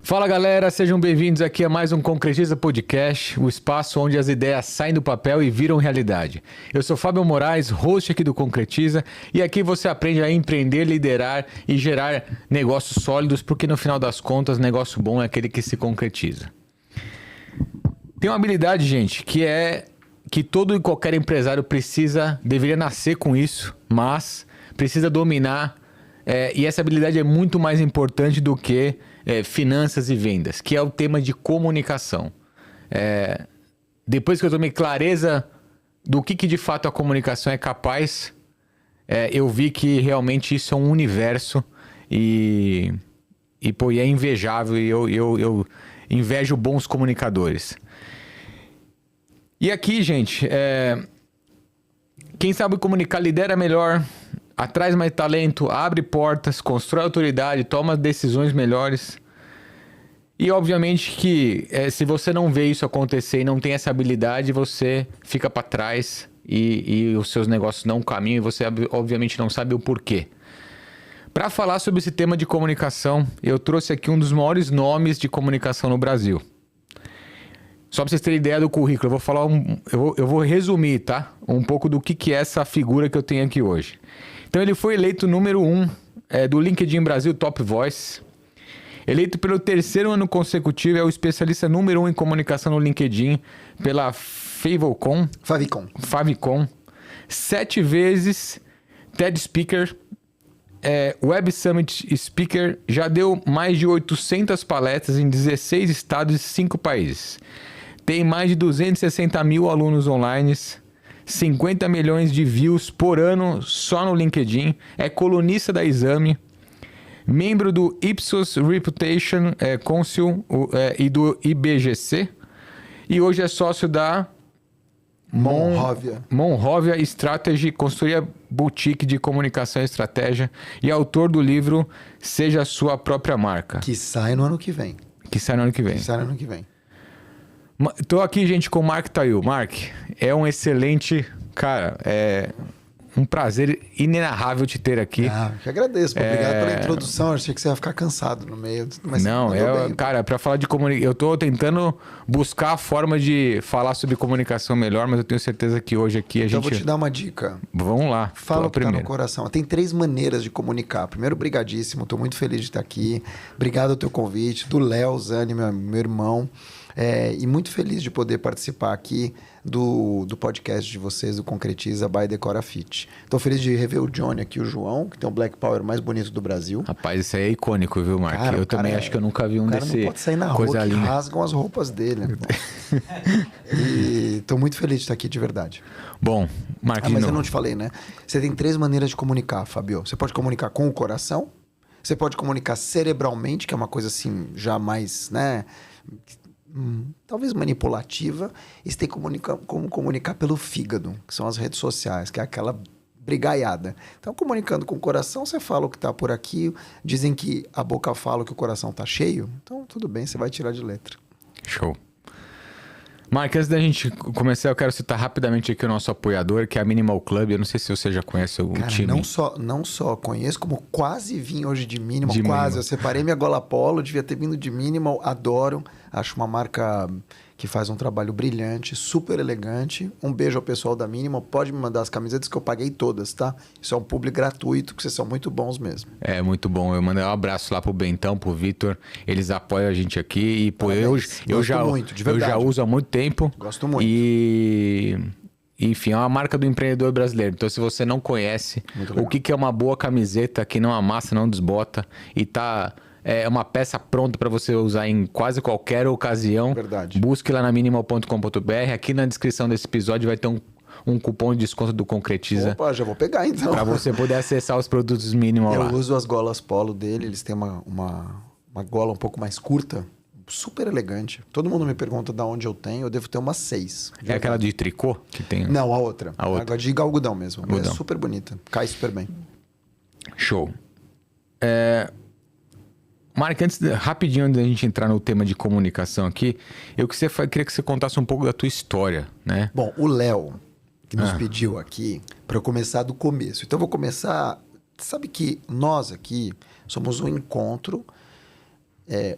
Fala galera, sejam bem-vindos aqui a mais um Concretiza Podcast, o espaço onde as ideias saem do papel e viram realidade. Eu sou Fábio Moraes, host aqui do Concretiza, e aqui você aprende a empreender, liderar e gerar negócios sólidos, porque no final das contas, negócio bom é aquele que se concretiza. Tem uma habilidade, gente, que todo e qualquer empresário deveria nascer com isso, mas precisa dominar, e essa habilidade é muito mais importante do que finanças e vendas, que é o tema de comunicação. Depois que eu tomei clareza do que de fato a comunicação é capaz, eu vi que realmente isso é um universo e é invejável, e eu invejo bons comunicadores. E aqui, gente, quem sabe comunicar lidera melhor, atrai mais talento, abre portas, constrói autoridade, toma decisões melhores. E obviamente que se você não vê isso acontecer e não tem essa habilidade, você fica para trás e os seus negócios não caminham e você obviamente não sabe o porquê. Para falar sobre esse tema de comunicação, eu trouxe aqui um dos maiores nomes de comunicação no Brasil. Só para vocês terem ideia do currículo, eu vou falar eu vou resumir, tá? Um pouco do que é essa figura que eu tenho aqui hoje. Então ele foi eleito número 1 do LinkedIn Brasil Top Voice. Eleito pelo 3º ano consecutivo, é o especialista número 1 em comunicação no LinkedIn pela Favicon. 7 vezes TED Speaker, Web Summit Speaker, já deu mais de 800 palestras em 16 estados e 5 países. Tem mais de 260 mil alunos online, 50 milhões de views por ano só no LinkedIn, é colunista da Exame, membro do Ipsos Reputation Council e do IBGC, e hoje é sócio da Monrovia Strategy, consultoria boutique de comunicação e estratégia, e autor do livro Seja a Sua Própria Marca. Que sai no ano que vem. Tô aqui, gente, com o Mark Tayul. Mark, é um excelente... Cara, é um prazer inenarrável te ter aqui. Que agradeço. Obrigado pela introdução. Eu achei que você ia ficar cansado no meio. Mas não, cara, para falar de comunicação... Eu tô tentando buscar a forma de falar sobre comunicação melhor, mas eu tenho certeza que hoje aqui a gente... Então eu vou te dar uma dica. Vamos lá. Fala o que tá no coração. Tem 3 maneiras de comunicar. Primeiro, brigadíssimo. Tô muito feliz de estar aqui. Obrigado ao teu convite. Do Léo Zani, meu irmão. E muito feliz de poder participar aqui do podcast de vocês, do Concretiza by Decora Fit. Estou feliz de rever o Johnny aqui, o João, que tem o Black Power mais bonito do Brasil. Rapaz, isso aí é icônico, viu, Mark? Cara, eu também acho que eu nunca vi um desse. O cara não pode sair na rua que rasgam as roupas dele. E estou muito feliz de estar aqui, de verdade. Bom, Mark, mas eu não te falei, né? Você tem 3 maneiras de comunicar, Fabio. Você pode comunicar com o coração, você pode comunicar cerebralmente, que é uma coisa assim, já mais, né... talvez manipulativa, e você tem como comunicar pelo fígado, que são as redes sociais, que é aquela brigaiada. Então, comunicando com o coração, você fala o que está por aqui, dizem que a boca fala que o coração está cheio, então tudo bem, você vai tirar de letra. Show. Mark, antes da gente começar, eu quero citar rapidamente aqui o nosso apoiador, que é a Minimal Club. Eu não sei se você já conhece o time. Não só conheço, como quase vim hoje de Minimal. Eu separei minha gola polo, devia ter vindo de Minimal, adoro. Acho uma marca que faz um trabalho brilhante, super elegante. Um beijo ao pessoal da Minimal. Pode me mandar as camisetas que eu paguei todas, tá? Isso é um publi gratuito, que vocês são muito bons mesmo. É, muito bom. Eu mandei um abraço lá pro Bentão, pro Vitor. Eles apoiam a gente aqui. E, pô, eu já uso há muito tempo. Gosto muito. E... Enfim, é uma marca do empreendedor brasileiro. Então, se você não conhece o que é uma boa camiseta que não amassa, não desbota e tá... É uma peça pronta para você usar em quase qualquer ocasião. Verdade. Busque lá na minimal.com.br. Aqui na descrição desse episódio vai ter um cupom de desconto do Concretiza. Opa, já vou pegar então. Para você poder acessar os produtos Minimal lá. Eu uso as golas polo dele. Eles têm uma gola um pouco mais curta. Super elegante. Todo mundo me pergunta de onde eu tenho. Eu devo ter umas 6. É aquela de tricô que tem? Não, a outra. A de algodão mesmo. Algodão. É super bonita. Cai super bem. Show. Mark, rapidinho antes da gente entrar no tema de comunicação aqui, queria que você contasse um pouco da tua história, né? Bom, o Léo, que nos pediu aqui, para eu começar do começo. Então, eu vou começar... Sabe que nós aqui somos um encontro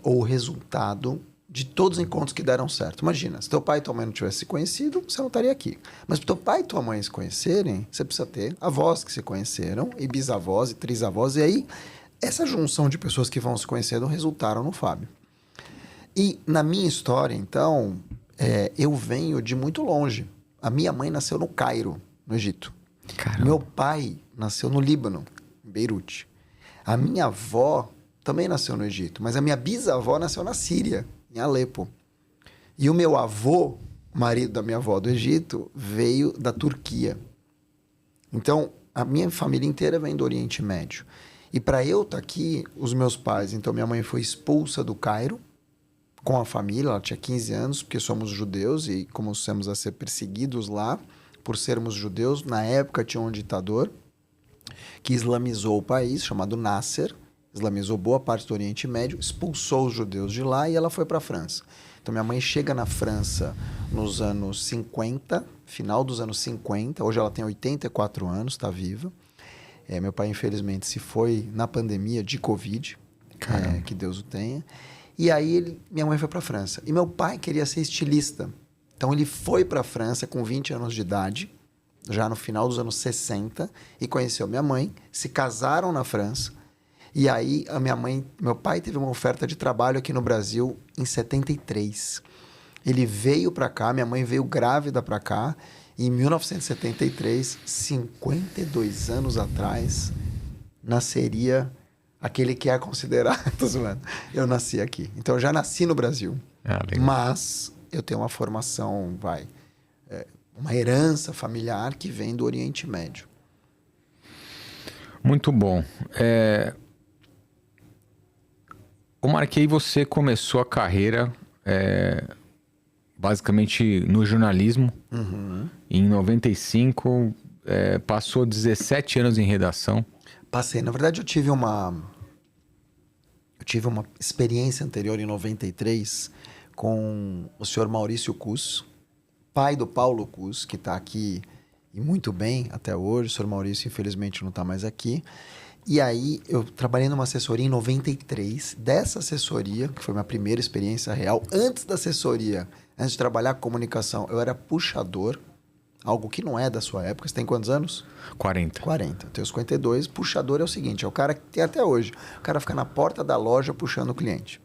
ou o resultado de todos os encontros que deram certo. Imagina, se teu pai e tua mãe não tivessem se conhecido, você não estaria aqui. Mas para teu pai e tua mãe se conhecerem, você precisa ter avós que se conheceram, e bisavós, e trisavós, e aí essa junção de pessoas que vão se conhecendo resultaram no Fábio. E na minha história, então, eu venho de muito longe. A minha mãe nasceu no Cairo, no Egito. Caramba. Meu pai nasceu no Líbano, em Beirute. A minha avó também nasceu no Egito, mas a minha bisavó nasceu na Síria, em Alepo. E o meu avô, marido da minha avó do Egito, veio da Turquia. Então, a minha família inteira vem do Oriente Médio. E para eu estar aqui, os meus pais... Então, minha mãe foi expulsa do Cairo com a família. Ela tinha 15 anos, porque somos judeus e começamos a ser perseguidos lá por sermos judeus. Na época, tinha um ditador que islamizou o país, chamado Nasser. Islamizou boa parte do Oriente Médio, expulsou os judeus de lá e ela foi para a França. Então, minha mãe chega na França nos anos 50, final dos anos 50. Hoje ela tem 84 anos, está viva. Meu pai, infelizmente, se foi na pandemia de Covid, que Deus o tenha. E aí, minha mãe foi para a França. E meu pai queria ser estilista. Então, ele foi para a França com 20 anos de idade, já no final dos anos 60, e conheceu minha mãe, se casaram na França. E aí, meu pai teve uma oferta de trabalho aqui no Brasil em 73. Ele veio para cá, minha mãe veio grávida para cá. E em 1973, 52 anos atrás, nasceria aquele que é considerado... Tô zoando. Eu nasci aqui. Então, eu já nasci no Brasil. Mas eu tenho uma formação, uma herança familiar que vem do Oriente Médio. Muito bom. O Marquei, você começou a carreira basicamente no jornalismo. Uhum. Em 95, passou 17 anos em redação. Passei. Na verdade, eu tive uma experiência anterior em 93 com o senhor Maurício Cus, pai do Paulo Cus, que está aqui e muito bem até hoje. O senhor Maurício, infelizmente, não está mais aqui. E aí, eu trabalhei numa assessoria em 93. Dessa assessoria, que foi minha primeira experiência real, antes da assessoria, antes de trabalhar com comunicação, eu era puxador, algo que não é da sua época. Você tem quantos anos? 40. 40. Eu tenho 52. Puxador é o seguinte, é o cara que tem até hoje. O cara fica na porta da loja puxando o cliente.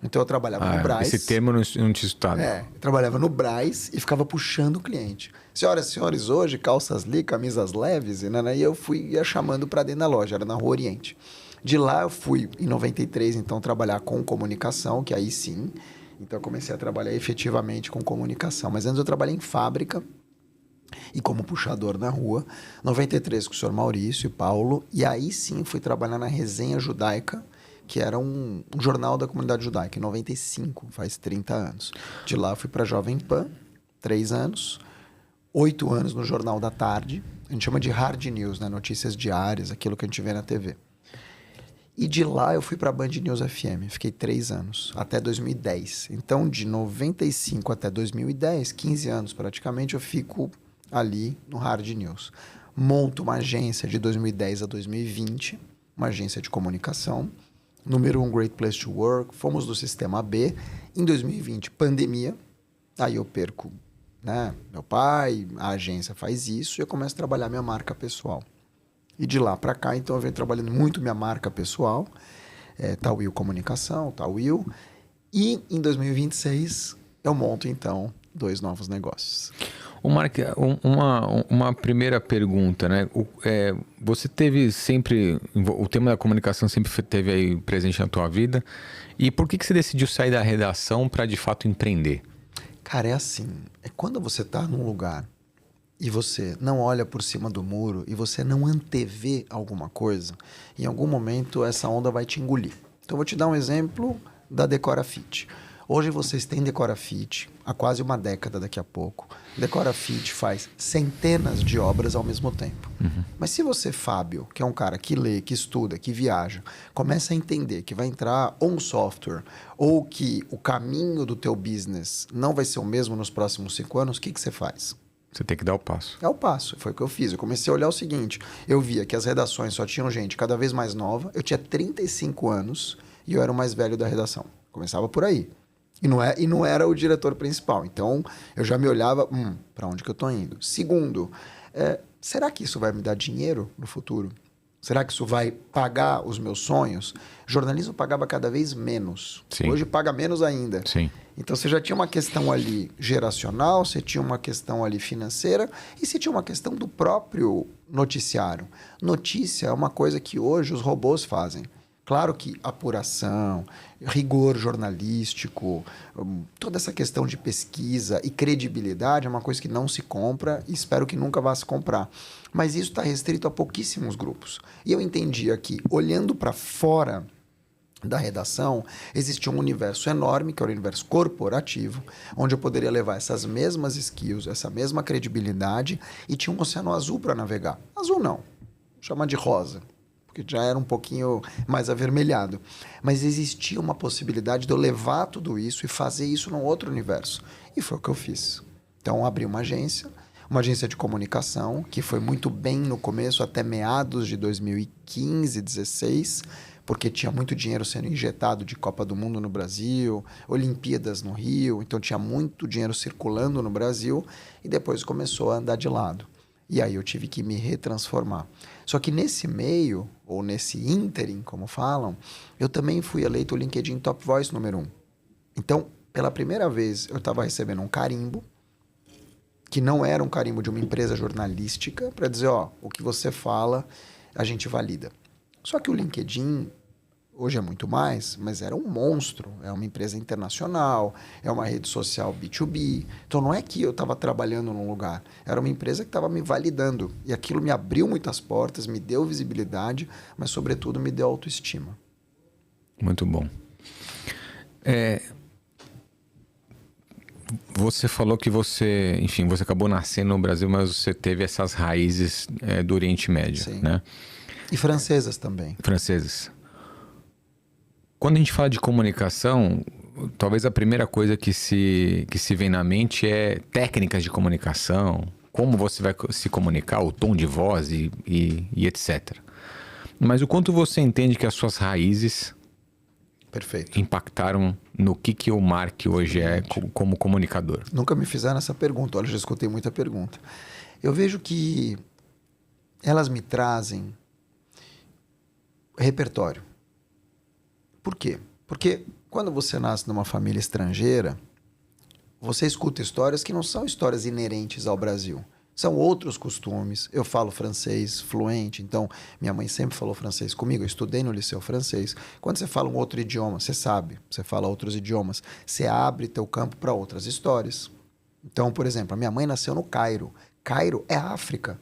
Então, eu trabalhava no Brás. Esse termo não tinha estudado. Eu trabalhava no Brás e ficava puxando o cliente. Senhoras e senhores, hoje, calças li, camisas leves, e eu ia chamando para dentro da loja, era na Rua Oriente. De lá eu fui, em 93, então, trabalhar com comunicação, que aí sim. Então, eu comecei a trabalhar efetivamente com comunicação. Mas antes eu trabalhei em fábrica e como puxador na rua. 93 com o senhor Maurício e Paulo. E aí sim fui trabalhar na Resenha Judaica, que era um jornal da comunidade judaica, em 95, faz 30 anos. De lá fui para Jovem Pan, 3 anos, 8 anos no Jornal da Tarde, a gente chama de hard news, né? Notícias diárias, aquilo que a gente vê na TV. E de lá eu fui para a Band News FM, fiquei 3 anos, até 2010. Então, de 95 até 2010, 15 anos praticamente, eu fico ali no hard news. Monto uma agência de 2010 a 2020, uma agência de comunicação, número 1 Great Place to Work, fomos do Sistema B. Em 2020, pandemia, aí eu perco, meu pai, a agência faz isso e eu começo a trabalhar minha marca pessoal. E de lá para cá, então, eu venho trabalhando muito minha marca pessoal, Tawil Comunicação, Tawil, e em 2026 eu monto, então, 2 novos negócios. Mark, uma primeira pergunta, né? Você teve sempre... O tema da comunicação sempre teve aí presente na tua vida. E por que você decidiu sair da redação para, de fato, empreender? Cara, é assim. É quando você tá num lugar e você não olha por cima do muro e você não antevê alguma coisa, em algum momento essa onda vai te engolir. Então, eu vou te dar um exemplo da Decora Fit. Hoje vocês têm Decora Fit, há quase uma década daqui a pouco. Decora Fit faz centenas de obras ao mesmo tempo. Uhum. Mas se você, Fábio, que é um cara que lê, que estuda, que viaja, começa a entender que vai entrar um software ou que o caminho do teu business não vai ser o mesmo nos próximos 5 anos, o que você faz? Você tem que dar o passo. É o passo, foi o que eu fiz. Eu comecei a olhar o seguinte, eu via que as redações só tinham gente cada vez mais nova, eu tinha 35 anos e eu era o mais velho da redação. Começava por aí. E não era o diretor principal. Então, eu já me olhava, para onde que eu tô indo? Segundo, será que isso vai me dar dinheiro no futuro? Será que isso vai pagar os meus sonhos? Jornalismo pagava cada vez menos. Sim. Hoje paga menos ainda. Sim. Então você já tinha uma questão ali geracional, você tinha uma questão ali financeira e você tinha uma questão do próprio noticiário. Notícia é uma coisa que hoje os robôs fazem. Claro que apuração, rigor jornalístico, toda essa questão de pesquisa e credibilidade é uma coisa que não se compra e espero que nunca vá se comprar. Mas isso está restrito a pouquíssimos grupos. E eu entendia que, olhando para fora da redação, existia um universo enorme, que era o universo corporativo, onde eu poderia levar essas mesmas skills, essa mesma credibilidade, e tinha um oceano azul para navegar. Azul não, chama de rosa, porque já era um pouquinho mais avermelhado. Mas existia uma possibilidade de eu levar tudo isso e fazer isso num outro universo. E foi o que eu fiz. Então, abri uma agência de comunicação, que foi muito bem no começo, até meados de 2015, 2016, porque tinha muito dinheiro sendo injetado de Copa do Mundo no Brasil, Olimpíadas no Rio, então tinha muito dinheiro circulando no Brasil, e depois começou a andar de lado. E aí eu tive que me retransformar. Só que nesse meio, ou nesse ínterim, como falam, eu também fui eleito o LinkedIn Top Voice número 1. Então, pela primeira vez, eu estava recebendo um carimbo, que não era um carimbo de uma empresa jornalística, para dizer, o que você fala, a gente valida. Só que o LinkedIn, hoje é muito mais, mas era um monstro. É uma empresa internacional, é uma rede social B2B. Então não é que eu estava trabalhando num lugar, era uma empresa que estava me validando. E aquilo me abriu muitas portas, me deu visibilidade, mas sobretudo me deu autoestima. Muito bom. Você falou que você acabou nascendo no Brasil, mas você teve essas raízes do Oriente Médio, Sim. né? E francesas também. Franceses. Quando a gente fala de comunicação, talvez a primeira coisa que se vem na mente é técnicas de comunicação, como você vai se comunicar, o tom de voz e etc. Mas o quanto você entende que as suas raízes Perfeito. impactaram no que o Mark hoje é como comunicador? Nunca me fizeram essa pergunta. Olha, eu já escutei muita pergunta. Eu vejo que elas me trazem repertório. Por quê? Porque quando você nasce numa família estrangeira, você escuta histórias que não são histórias inerentes ao Brasil. São outros costumes. Eu falo francês fluente, então minha mãe sempre falou francês comigo. Eu estudei no liceu francês. Quando você fala um outro idioma, você sabe, você fala outros idiomas, você abre teu campo para outras histórias. Então, por exemplo, a minha mãe nasceu no Cairo. Cairo é África.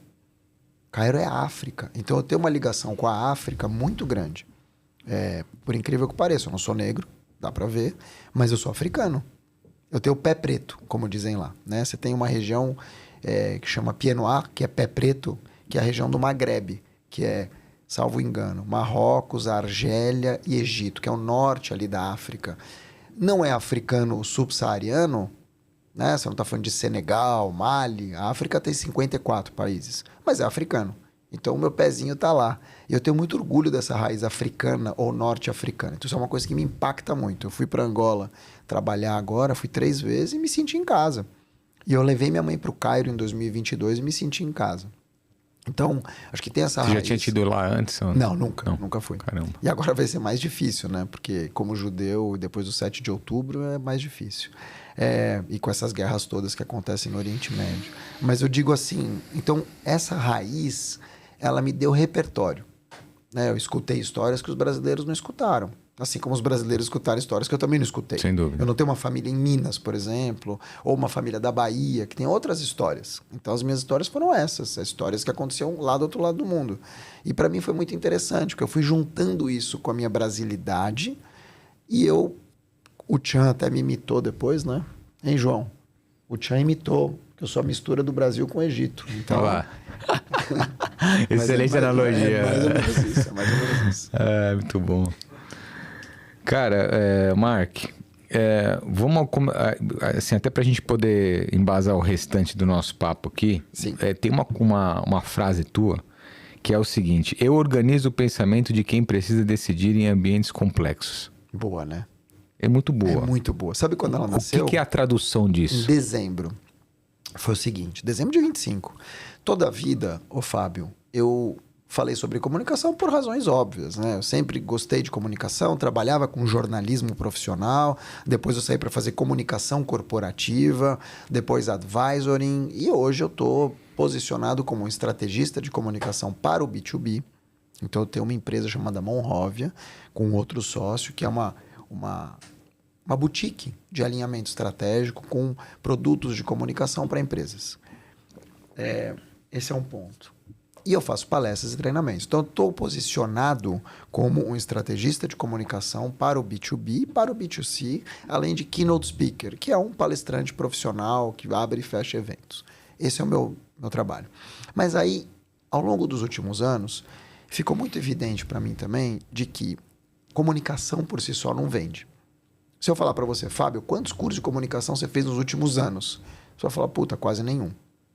Cairo é África. Então eu tenho uma ligação com a África muito grande. Por incrível que pareça, eu não sou negro, dá pra ver, mas eu sou africano. Eu tenho pé preto, como dizem lá, né? Você tem uma região que chama Pied Noir, que é pé preto, que é a região do Maghreb, que é, salvo engano, Marrocos, Argélia e Egito, que é o norte ali da África. Não é africano subsaariano, né? Você não está falando de Senegal, Mali. A África tem 54 países, mas é africano. Então o meu pezinho está lá. E eu tenho muito orgulho dessa raiz africana ou norte-africana. Então isso é uma coisa que me impacta muito. Eu fui para Angola trabalhar agora, fui 3 vezes e me senti em casa. E eu levei minha mãe para o Cairo em 2022 e me senti em casa. Então, acho que tem essa raiz. Você já tinha tido lá antes? Ou... Não, nunca fui. Caramba. E agora vai ser mais difícil, né? Porque como judeu, depois do 7 de outubro, é mais difícil. E com essas guerras todas que acontecem no Oriente Médio. Mas eu digo assim, então essa raiz, ela me deu repertório. Né? Eu escutei histórias que os brasileiros não escutaram. Assim como os brasileiros escutaram histórias que eu também não escutei. Sem dúvida. Eu não tenho uma família em Minas, por exemplo, ou uma família da Bahia, que tem outras histórias. Então, as minhas histórias foram essas, as histórias que aconteciam lá do outro lado do mundo. E para mim foi muito interessante, porque eu fui juntando isso com a minha brasilidade e o Tchan até me imitou depois, né? Hein, João? O Tchan imitou, que eu sou a mistura do Brasil com o Egito. Então... Excelente analogia. É mais ou menos isso, é mais ou menos isso. Muito bom. Cara, Mark, vamos assim, até pra gente poder embasar o restante do nosso papo aqui. Sim. Tem uma frase tua que é o seguinte: eu organizo o pensamento de quem precisa decidir em ambientes complexos. Boa, né? É muito boa. É muito boa. Sabe quando ela nasceu? O que é a tradução Em disso? dezembro. Foi o seguinte, dezembro de 25. Toda a vida, ô Fábio, eu falei sobre comunicação por razões óbvias, né? Eu sempre gostei de comunicação, trabalhava com jornalismo profissional, depois eu saí para fazer comunicação corporativa, depois advisoring, e hoje eu estou posicionado como um estrategista de comunicação para o B2B. Então eu tenho uma empresa chamada Monrovia, com outro sócio, que é uma boutique de alinhamento estratégico com produtos de comunicação para empresas. Esse é um ponto. E eu faço palestras e treinamentos. Então, eu estou posicionado como um estrategista de comunicação para o B2B e para o B2C, além de keynote speaker, que é um palestrante profissional que abre e fecha eventos. Esse é o meu trabalho. Mas aí, ao longo dos últimos anos, ficou muito evidente para mim também de que comunicação por si só não vende. Se eu falar para você, Fábio, quantos cursos de comunicação você fez nos últimos anos? Você vai falar, puta, quase nenhum.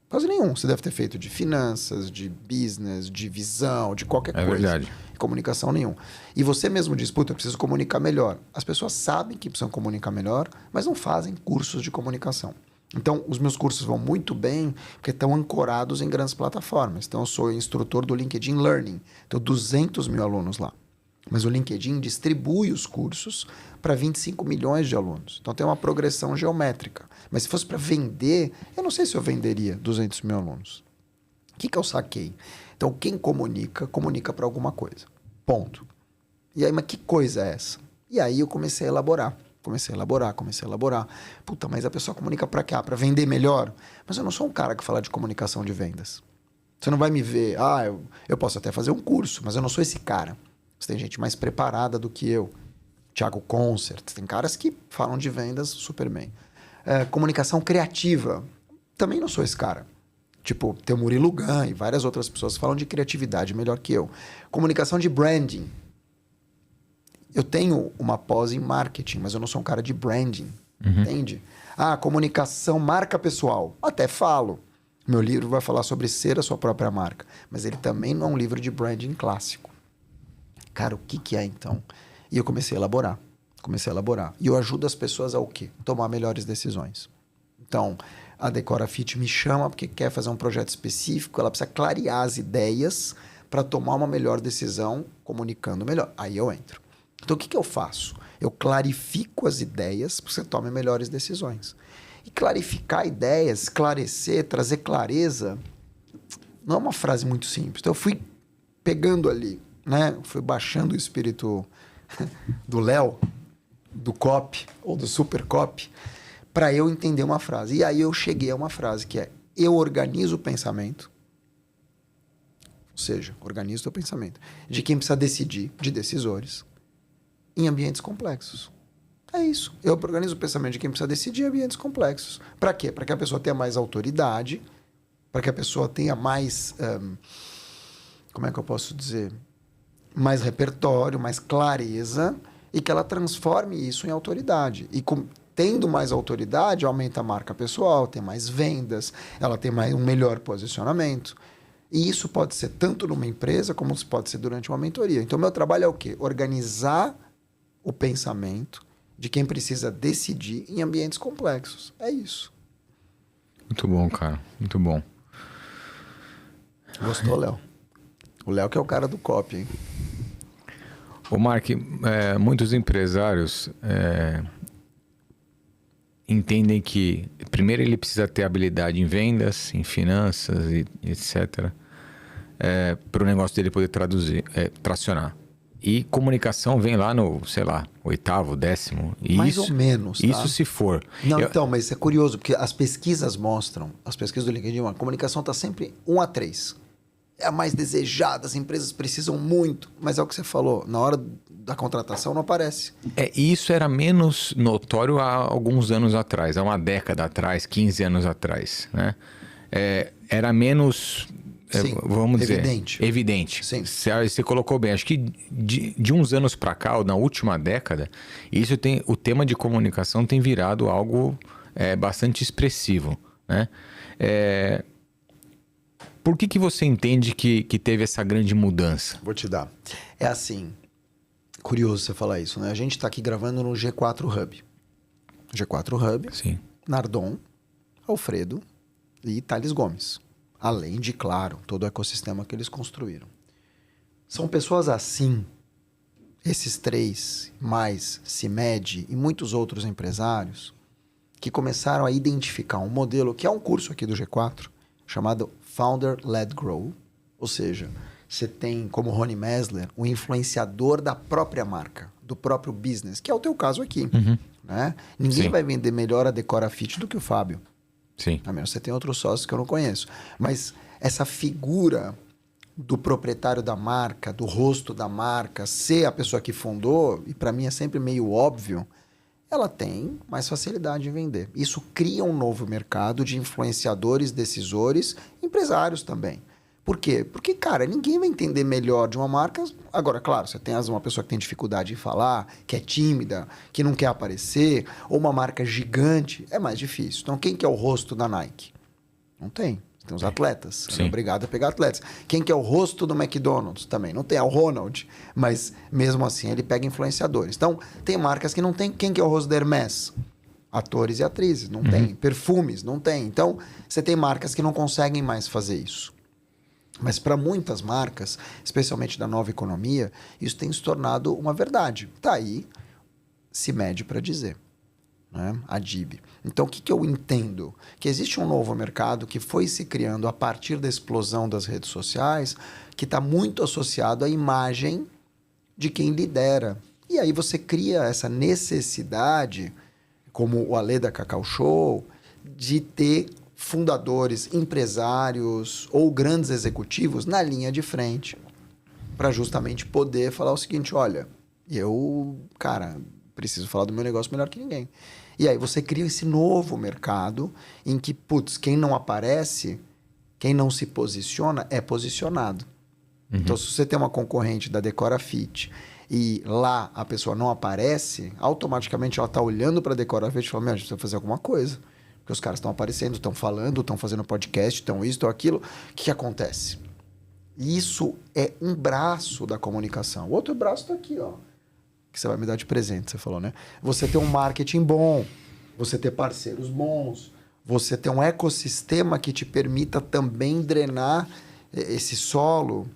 Quase nenhum. Você deve ter feito de finanças, de business, de visão, de qualquer coisa. É verdade. Comunicação nenhum. E você mesmo diz, puta, eu preciso comunicar melhor. As pessoas sabem que precisam comunicar melhor, mas não fazem cursos de comunicação. Então, os meus cursos vão muito bem porque estão ancorados em grandes plataformas. Então, eu sou instrutor do LinkedIn Learning. Tenho 200 mil alunos lá. Mas o LinkedIn distribui os cursos para 25 milhões de alunos. Então tem uma progressão geométrica. Mas se fosse para vender, eu não sei se eu venderia 200 mil alunos. O que eu saquei? Então quem comunica, comunica para alguma coisa. Ponto. E aí, mas que coisa é essa? E aí eu comecei a elaborar. Comecei a elaborar. Puta, mas a pessoa comunica para quê? Para vender melhor? Mas eu não sou um cara que fala de comunicação de vendas. Você não vai me ver, eu posso até fazer um curso, mas eu não sou esse cara. Você tem gente mais preparada do que eu. Thiago Concert. Tem caras que falam de vendas super bem. Comunicação criativa. Também não sou esse cara. Tipo, tem o Murilo Gun e várias outras pessoas que falam de criatividade melhor que eu. Comunicação de branding. Eu tenho uma pós em marketing, mas eu não sou um cara de branding. Entende? Comunicação, marca pessoal. Até falo. Meu livro vai falar sobre ser a sua própria marca. Mas ele também não é um livro de branding clássico. Cara, o que é então? E eu comecei a elaborar. E eu ajudo as pessoas a o quê? Tomar melhores decisões. Então, a Decora Fit me chama porque quer fazer um projeto específico, ela precisa clarear as ideias para tomar uma melhor decisão, comunicando melhor. Aí eu entro. Então, o que eu faço? Eu clarifico as ideias para que você tome melhores decisões. E clarificar ideias, esclarecer, trazer clareza, não é uma frase muito simples. Então, eu fui pegando ali, né? Fui baixando o espírito do Léo, do copy ou do super copy, para eu entender uma frase. E aí eu cheguei a uma frase que é: eu organizo o pensamento, ou seja, organizo o teu pensamento, de quem precisa decidir, de decisores, em ambientes complexos. É isso. Eu organizo o pensamento de quem precisa decidir em ambientes complexos. Para quê? Para que a pessoa tenha mais autoridade, para que a pessoa tenha mais... como é que eu posso dizer? Mais repertório, mais clareza, e que ela transforme isso em autoridade. E tendo mais autoridade, aumenta a marca pessoal, tem mais vendas, ela tem um melhor posicionamento. E isso pode ser tanto numa empresa, como pode ser durante uma mentoria. Então, meu trabalho é o quê? Organizar o pensamento de quem precisa decidir em ambientes complexos. É isso. Muito bom, cara. Muito bom. Gostou, Léo? O Léo que é o cara do copy, hein? Ô, Mark, muitos empresários entendem que, primeiro, ele precisa ter habilidade em vendas, em finanças, e etc., para o negócio dele poder tracionar. E comunicação vem lá no, sei lá, 8º, 10º. Mais ou menos, tá? Isso se for. Não, então, mas isso é curioso, porque as pesquisas mostram, as pesquisas do LinkedIn, a comunicação está sempre 1 a 3. É a mais desejada, as empresas precisam muito, mas é o que você falou, na hora da contratação não aparece. E isso era menos notório há alguns anos atrás, há uma década atrás, 15 anos atrás, né? Era menos, Sim, vamos dizer... Evidente. Sim. Você colocou bem, acho que de uns anos para cá, ou na última década, o tema de comunicação tem virado algo bastante expressivo, né? Por que você entende que teve essa grande mudança? Vou te dar. É assim, curioso você falar isso, né? A gente tá aqui gravando no G4 Hub. G4 Hub, Sim. Nardon, Alfredo e Thales Gomes. Além de, claro, todo o ecossistema que eles construíram. São pessoas assim, esses três, mais CIMED e muitos outros empresários, que começaram a identificar um modelo, que é um curso aqui do G4, chamado Founder-Led Grow. Ou seja, você tem, como Rony Mesler, um influenciador da própria marca, do próprio business, que é o teu caso aqui. Né? Ninguém Sim. vai vender melhor a Decorafit do que o Fábio. Sim. A menos que você tenha outros sócios que eu não conheço. Mas essa figura do proprietário da marca, do rosto da marca, ser a pessoa que fundou, e para mim é sempre meio óbvio, ela tem mais facilidade em vender. Isso cria um novo mercado de influenciadores, decisores, empresários também. Por quê? Porque, cara, ninguém vai entender melhor de uma marca. Agora, claro, você tem uma pessoa que tem dificuldade em falar, que é tímida, que não quer aparecer, ou uma marca gigante, é mais difícil. Então, quem que é o rosto da Nike? Não tem. Tem os atletas. É obrigado a pegar atletas. Quem que é o rosto do McDonald's? Também não tem. É o Ronald. Mas, mesmo assim, ele pega influenciadores. Então, tem marcas que não tem. Quem que é o rosto da Hermès? Atores e atrizes. Não tem. Perfumes. Não tem. Então, você tem marcas que não conseguem mais fazer isso. Mas para muitas marcas, especialmente da nova economia, isso tem se tornado uma verdade. Tá aí, se mede para dizer, né? A DIB. Então, o que eu entendo? Que existe um novo mercado que foi se criando a partir da explosão das redes sociais, que está muito associado à imagem de quem lidera. E aí você cria essa necessidade, como o Alê da Cacau Show, de ter fundadores, empresários ou grandes executivos na linha de frente para justamente poder falar o seguinte, olha, eu, cara, preciso falar do meu negócio melhor que ninguém. E aí você cria esse novo mercado em que, putz, quem não aparece, quem não se posiciona, é posicionado. Então, se você tem uma concorrente da Decorafit e lá a pessoa não aparece, automaticamente ela está olhando para a Decorafit e fala, meu, a gente precisa fazer alguma coisa. Porque os caras estão aparecendo, estão falando, estão fazendo podcast, estão isso, estão aquilo. O que acontece? Isso é um braço da comunicação. O outro braço está aqui, ó. Que você vai me dar de presente, você falou, né? Você ter um marketing bom, você ter parceiros bons, você ter um ecossistema que te permita também drenar esse solo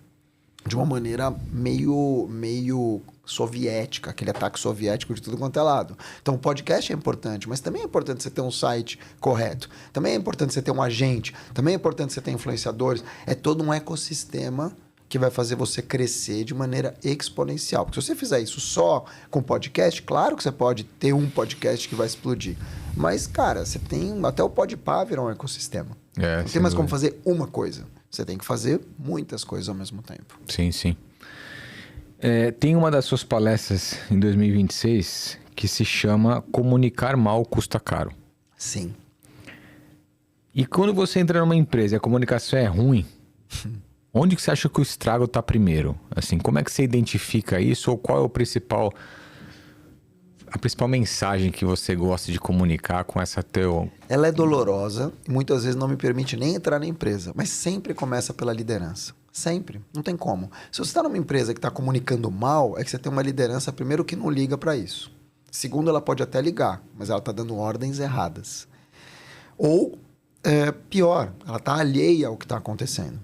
de uma maneira meio soviética, aquele ataque soviético de tudo quanto é lado. Então, o podcast é importante, mas também é importante você ter um site correto. Também é importante você ter um agente. Também é importante você ter influenciadores. É todo um ecossistema que vai fazer você crescer de maneira exponencial. Porque se você fizer isso só com podcast, claro que você pode ter um podcast que vai explodir. Mas, cara, você tem... Até o Podpah virar um ecossistema. Não tem mais como fazer uma coisa. Você tem que fazer muitas coisas ao mesmo tempo. Sim, sim. Tem uma das suas palestras em 2026 que se chama Comunicar Mal Custa Caro. Sim. E quando você entra numa empresa e a comunicação é ruim, onde que você acha que o estrago está primeiro? Assim, como é que você identifica isso? Ou qual é a principal mensagem que você gosta de comunicar com essa teu... Ela é dolorosa e muitas vezes não me permite nem entrar na empresa, mas sempre começa pela liderança. Sempre. Não tem como. Se você está numa empresa que está comunicando mal, é que você tem uma liderança, primeiro, que não liga para isso. Segundo, ela pode até ligar, mas ela está dando ordens erradas. Ou, pior, ela está alheia ao que está acontecendo.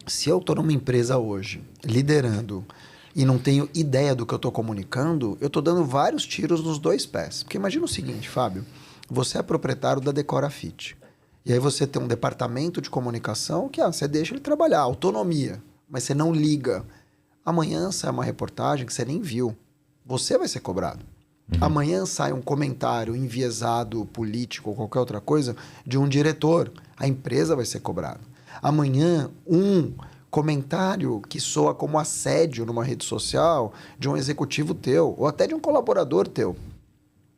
Se eu estou numa empresa hoje, liderando, e não tenho ideia do que eu estou comunicando, eu estou dando vários tiros nos dois pés. Porque imagina o seguinte, Fábio, você é proprietário da Decorafit. E aí você tem um departamento de comunicação que você deixa ele trabalhar, autonomia, mas você não liga. Amanhã sai uma reportagem que você nem viu. Você vai ser cobrado. Amanhã sai um comentário enviesado, político ou qualquer outra coisa de um diretor. A empresa vai ser cobrada. Amanhã, um comentário que soa como assédio numa rede social de um executivo teu ou até de um colaborador teu.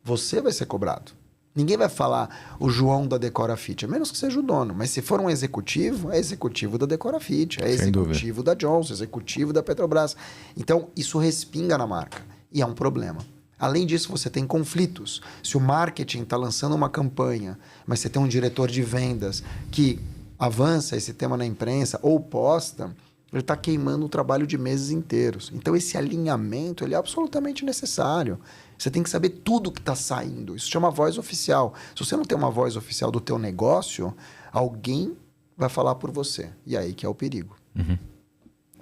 Você vai ser cobrado. Ninguém vai falar o João da Decorafit, a menos que seja o dono. Mas se for um executivo, é executivo da Decorafit, é executivo da Johnson, executivo da Petrobras. Então, isso respinga na marca. E é um problema. Além disso, você tem conflitos. Se o marketing está lançando uma campanha, mas você tem um diretor de vendas que avança esse tema na imprensa ou posta, ele está queimando o trabalho de meses inteiros. Então, esse alinhamento ele é absolutamente necessário. Você tem que saber tudo que está saindo. Isso chama voz oficial. Se você não tem uma voz oficial do teu negócio, alguém vai falar por você. E aí que é o perigo. Uhum.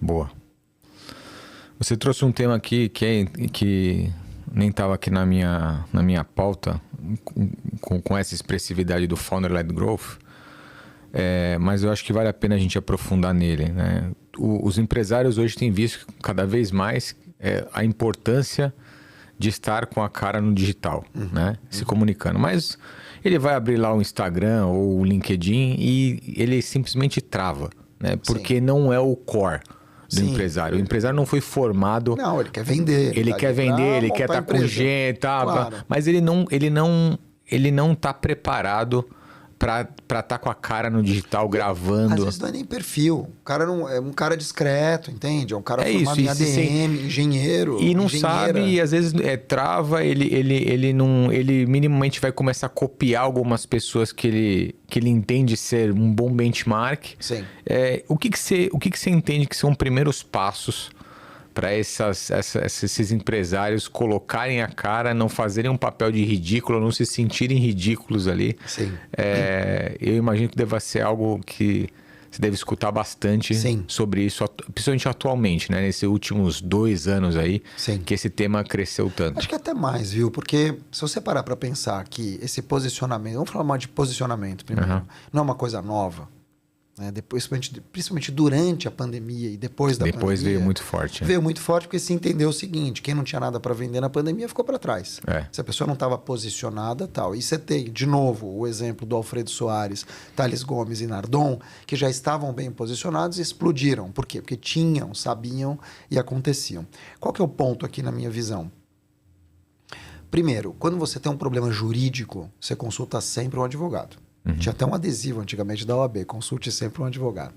Boa. Você trouxe um tema aqui que nem estava aqui na minha pauta, com essa expressividade do Founder-led Growth, mas eu acho que vale a pena a gente aprofundar nele, né? Os empresários hoje têm visto cada vez mais a importância de estar com a cara no digital, né? Se comunicando. Mas ele vai abrir lá o Instagram ou o LinkedIn e ele simplesmente trava, né? Porque não é o core do empresário. O empresário não foi formado... Não, ele quer vender. Ele quer vender, ele quer estar com gente, Claro. mas ele não está preparado para estar com a cara no digital gravando. Às vezes não é nem perfil. O cara não é um cara discreto, entende? É um cara formado isso, em ADM, engenheiro. E não engenheira. sabe, e às vezes trava, ele minimamente vai começar a copiar algumas pessoas que ele entende ser um bom benchmark. Sim. O que você entende que são primeiros passos para esses empresários colocarem a cara, não fazerem um papel de ridículo, não se sentirem ridículos ali? Sim. Eu imagino que deva ser algo que você deve escutar bastante sobre isso, principalmente atualmente, né? Nesses últimos 2 anos aí, que esse tema cresceu tanto. Acho que até mais, viu? Porque se você parar para pensar que esse posicionamento... Vamos falar mais de posicionamento primeiro. Não é uma coisa nova. Né? Depois, principalmente durante a pandemia e depois da pandemia. Depois veio muito forte. Né? Veio muito forte porque se entendeu o seguinte: quem não tinha nada para vender na pandemia ficou para trás. Se a pessoa não estava posicionada, tal. E você tem, de novo, o exemplo do Alfredo Soares, Thales Gomes e Nardon, que já estavam bem posicionados e explodiram. Por quê? Porque tinham, sabiam e aconteciam. Qual que é o ponto aqui na minha visão? Primeiro, quando você tem um problema jurídico, você consulta sempre um advogado. Tinha até um adesivo antigamente da OAB, consulte sempre um advogado.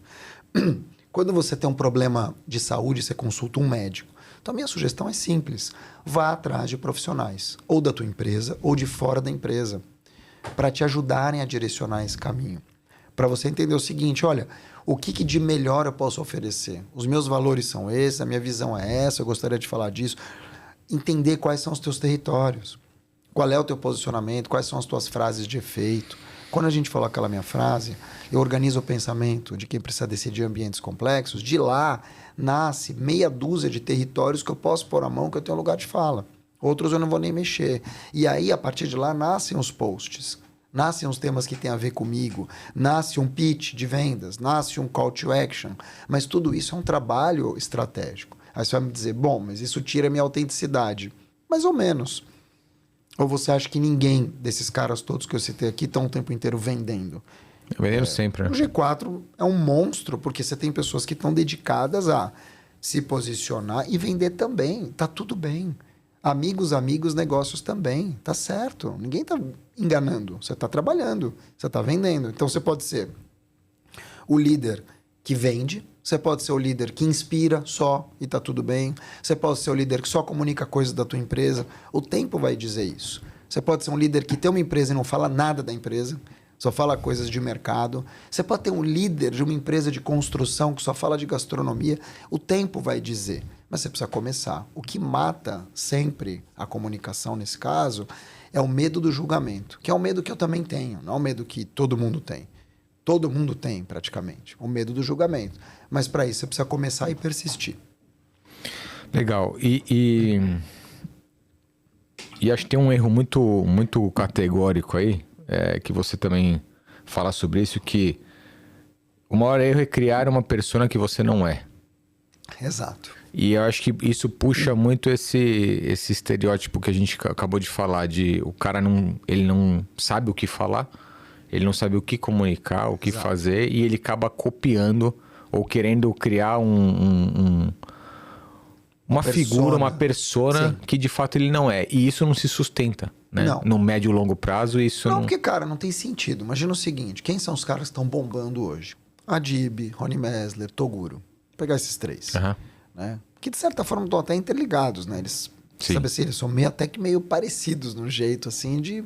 Quando você tem um problema de saúde, você consulta um médico. Então a minha sugestão é simples, vá atrás de profissionais, ou da tua empresa, ou de fora da empresa, para te ajudarem a direcionar esse caminho. Para você entender o seguinte, olha, o que de melhor eu posso oferecer? Os meus valores são esses, a minha visão é essa, eu gostaria de falar disso. Entender quais são os teus territórios, qual é o teu posicionamento, quais são as tuas frases de efeito. Quando a gente falou aquela minha frase, eu organizo o pensamento de quem precisa decidir ambientes complexos, de lá nasce meia dúzia de territórios que eu posso pôr a mão, que eu tenho lugar de fala. Outros eu não vou nem mexer. E aí, a partir de lá, nascem os posts, nascem os temas que têm a ver comigo, nasce um pitch de vendas, nasce um call to action. Mas tudo isso é um trabalho estratégico. Aí você vai me dizer, bom, mas isso tira a minha autenticidade. Mais ou menos. Ou você acha que ninguém desses caras todos que eu citei aqui estão o tempo inteiro vendendo? Vendendo sempre, né? O G4 é um monstro, porque você tem pessoas que estão dedicadas a se posicionar e vender também. Tá tudo bem. Amigos, negócios também. Tá certo. Ninguém tá enganando. Você tá trabalhando. Você tá vendendo. Então você pode ser o líder que vende. Você pode ser o líder que inspira só e tá tudo bem. Você pode ser o líder que só comunica coisas da tua empresa. O tempo vai dizer isso. Você pode ser um líder que tem uma empresa e não fala nada da empresa, só fala coisas de mercado. Você pode ter um líder de uma empresa de construção que só fala de gastronomia. O tempo vai dizer. Mas você precisa começar. O que mata sempre a comunicação nesse caso é o medo do julgamento, que é um medo que eu também tenho, não é um medo que todo mundo tem. Todo mundo tem, praticamente, o medo do julgamento. Mas para isso você precisa começar e persistir. Legal. E acho que tem um erro muito categórico aí, que você também fala sobre isso, que o maior erro é criar uma persona que você não é. Exato. E eu acho que isso puxa muito esse estereótipo que a gente acabou de falar, de o cara ele não sabe o que falar, ele não sabe o que comunicar, o que fazer, e ele acaba copiando ou querendo criar uma figura, uma persona que de fato ele não é. E isso não se sustenta, né? Não. No médio e longo prazo, isso não... Porque, cara, não tem sentido. Imagina o seguinte, quem são os caras que estão bombando hoje? Adib, Rony Messler, Toguro. Vou pegar esses 3. Né? Que, de certa forma, estão até interligados, né? Eles, sabe assim, eles são até que meio parecidos no jeito, assim, de...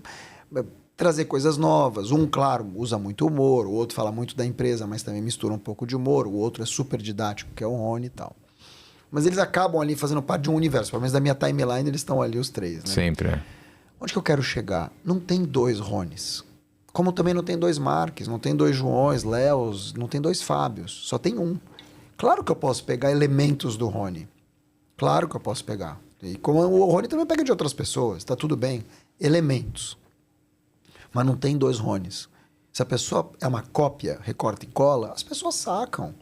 trazer coisas novas. Um, claro, usa muito humor, o outro fala muito da empresa, mas também mistura um pouco de humor, o outro é super didático, que é o Rony e tal. Mas eles acabam ali fazendo parte de um universo, pelo menos da minha timeline eles estão ali os três, né? Sempre, é. Onde que eu quero chegar? Não tem 2 Rones. Como também não tem 2 Marques, não tem 2 Joões, Léos, não tem 2 Fábios, só tem um. Claro que eu posso pegar elementos do Rony. Claro que eu posso pegar. E como o Rony também pega de outras pessoas, tá tudo bem. Elementos. Mas não tem 2 Rones. Se a pessoa é uma cópia, recorta e cola, as pessoas sacam.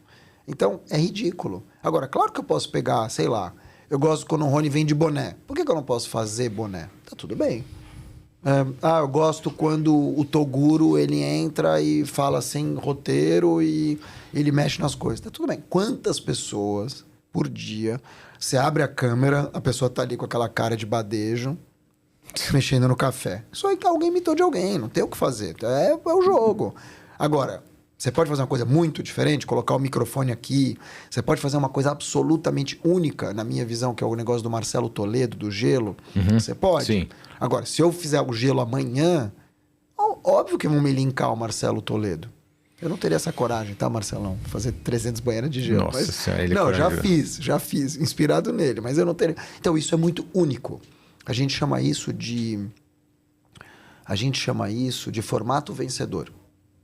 Então, é ridículo. Agora, claro que eu posso pegar, sei lá, eu gosto quando o Rony vem de boné. Por que eu não posso fazer boné? Tá tudo bem. Eu gosto quando o Toguro, ele entra e fala sem roteiro e ele mexe nas coisas. Tá tudo bem. Quantas pessoas por dia, você abre a câmera, a pessoa tá ali com aquela cara de badejo, mexendo no café. Isso aí que alguém imitou de alguém, não tem o que fazer. É o jogo. Agora, você pode fazer uma coisa muito diferente, colocar o microfone aqui. Você pode fazer uma coisa absolutamente única, na minha visão, que é o negócio do Marcelo Toledo, do gelo. Você pode. Sim. Agora, se eu fizer o gelo amanhã, óbvio que vão me linkar o Marcelo Toledo. Eu não teria essa coragem, tá, Marcelão? Fazer 300 banheiras de gelo. Nossa mas... Senhora, ele é não, corajoso. já fiz, inspirado nele, mas eu não teria. Então, isso é muito único. A gente chama isso de formato vencedor.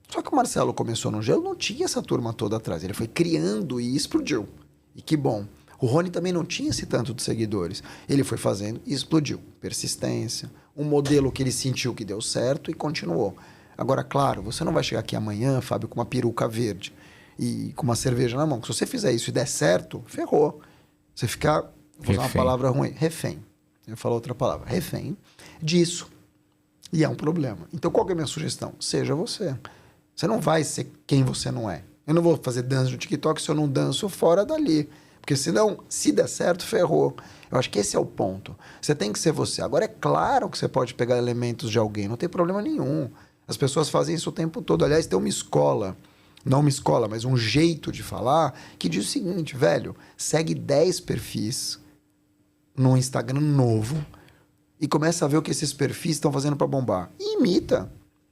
Só que o Marcelo começou no gelo, não tinha essa turma toda atrás. Ele foi criando e explodiu. E que bom. O Rony também não tinha esse tanto de seguidores. Ele foi fazendo e explodiu. Persistência, um modelo que ele sentiu que deu certo e continuou. Agora, claro, você não vai chegar aqui amanhã, Fábio, com uma peruca verde e com uma cerveja na mão. Se você fizer isso e der certo, ferrou. Você ficar, vou usar uma palavra ruim, refém. Eu falo outra palavra, refém disso. E é um problema. Então, qual que é a minha sugestão? Seja você. Você não vai ser quem você não é. Eu não vou fazer dança no TikTok se eu não danço fora dali. Porque senão, se der certo, ferrou. Eu acho que esse é o ponto. Você tem que ser você. Agora, é claro que você pode pegar elementos de alguém, não tem problema nenhum. As pessoas fazem isso o tempo todo. Aliás, tem uma escola, não uma escola, mas um jeito de falar, que diz o seguinte, velho, segue 10 perfis no Instagram novo e começa a ver o que esses perfis estão fazendo para bombar. E imita.